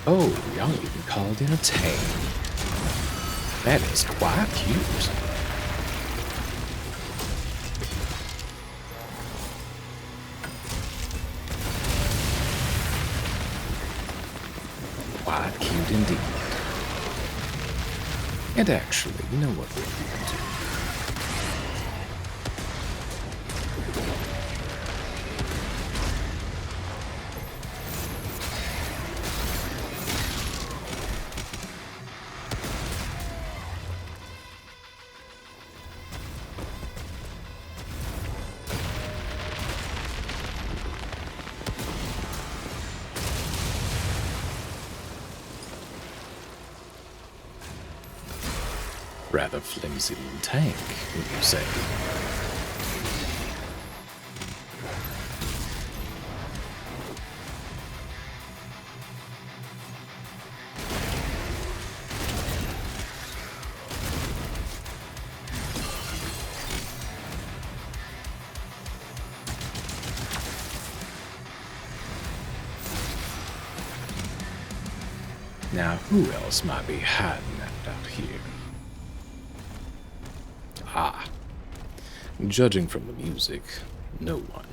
Oh, y'all even called in a tame. That is quite cute. Quite cute indeed. And actually, you know what we're going to do? Rather flimsy little tank, would you say? Now, who else might be hiding out here? Ah, judging from the music, no one.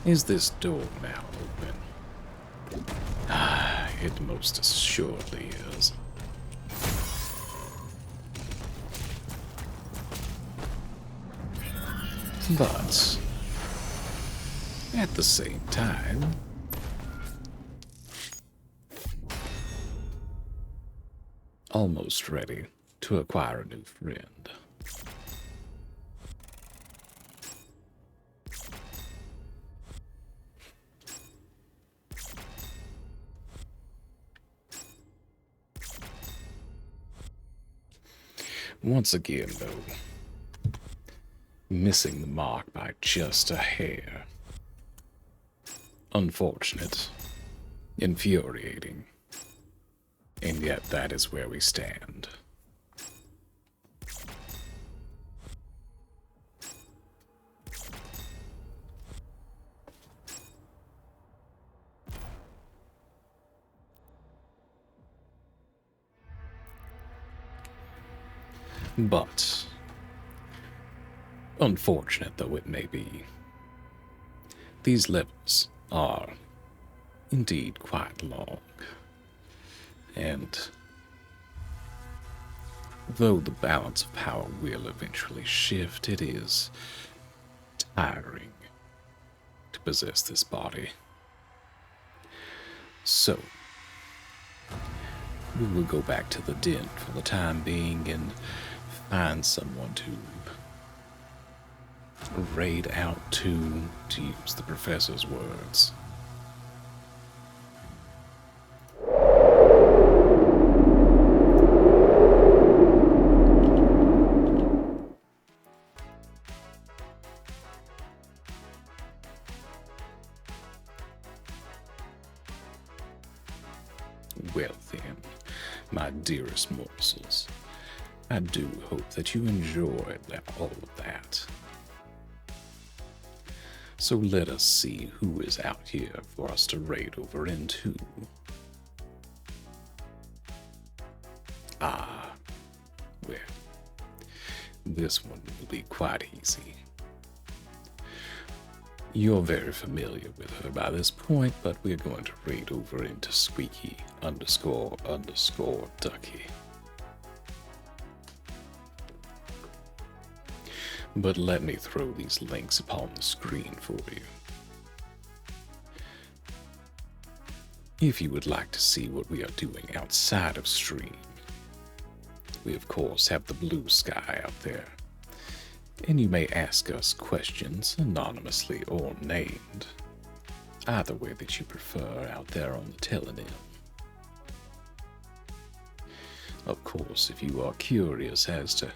Is this door now open? Ah, it most assuredly is. But at the same time, almost ready to acquire a new friend. Once again, though, missing the mark by just a hair. Unfortunate, infuriating, and yet that is where we stand. But, unfortunate though it may be, these levels are indeed quite long. And though the balance of power will eventually shift, it is tiring to possess this body. So, we will go back to the den for the time being and find someone to raid out to use the professor's words. Well then, my dearest morsels, I do hope that you enjoyed all of that. So let us see who is out here for us to raid over into. Ah, well, this one will be quite easy. You're very familiar with her by this point, but we're going to raid over into Squeaky __ Ducky. But let me throw these links upon the screen for you. If you would like to see what we are doing outside of stream, we of course have the blue sky out there. And you may ask us questions anonymously or named, either way that you prefer out there on the Telenym. Of course, if you are curious as to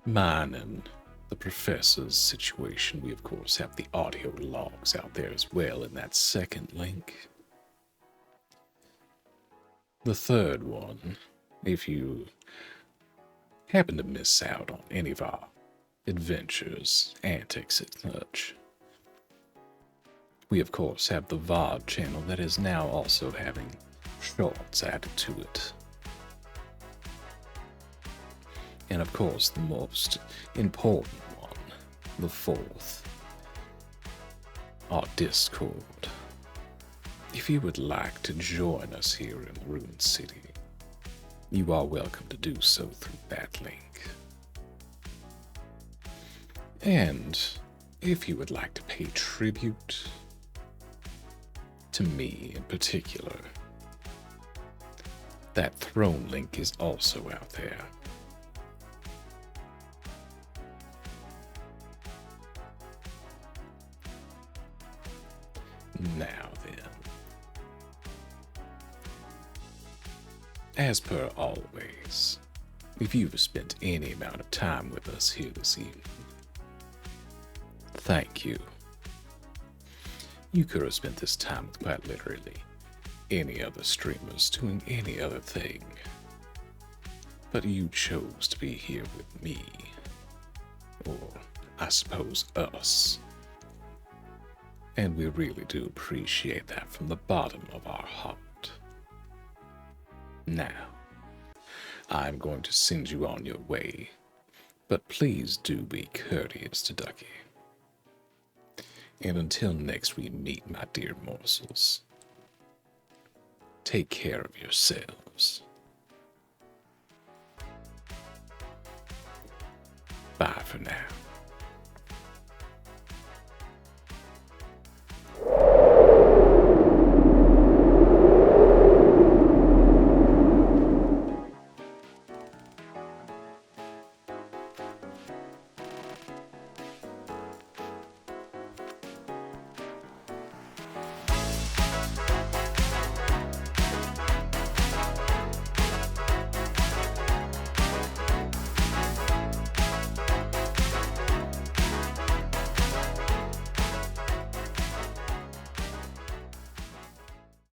mine and the professor's situation, we of course have the audio logs out there as well in that second link. The third one, if you happen to miss out on any of our adventures, antics, and such, we of course have the VOD channel that is now also having shorts added to it. And of course, the most important one, the fourth, our Discord. If you would like to join us here in Ruin City, you are welcome to do so through that link. And if you would like to pay tribute to me in particular, that throne link is also out there. Now then. As per always, if you've spent any amount of time with us here this evening, thank you. You could have spent this time with quite literally any other streamers doing any other thing, but you chose to be here with me, or I suppose us, and we really do appreciate that from the bottom of our heart. Now, I'm going to send you on your way, but please do be courteous to Ducky. And until next we meet, my dear morsels, take care of yourselves. Bye for now.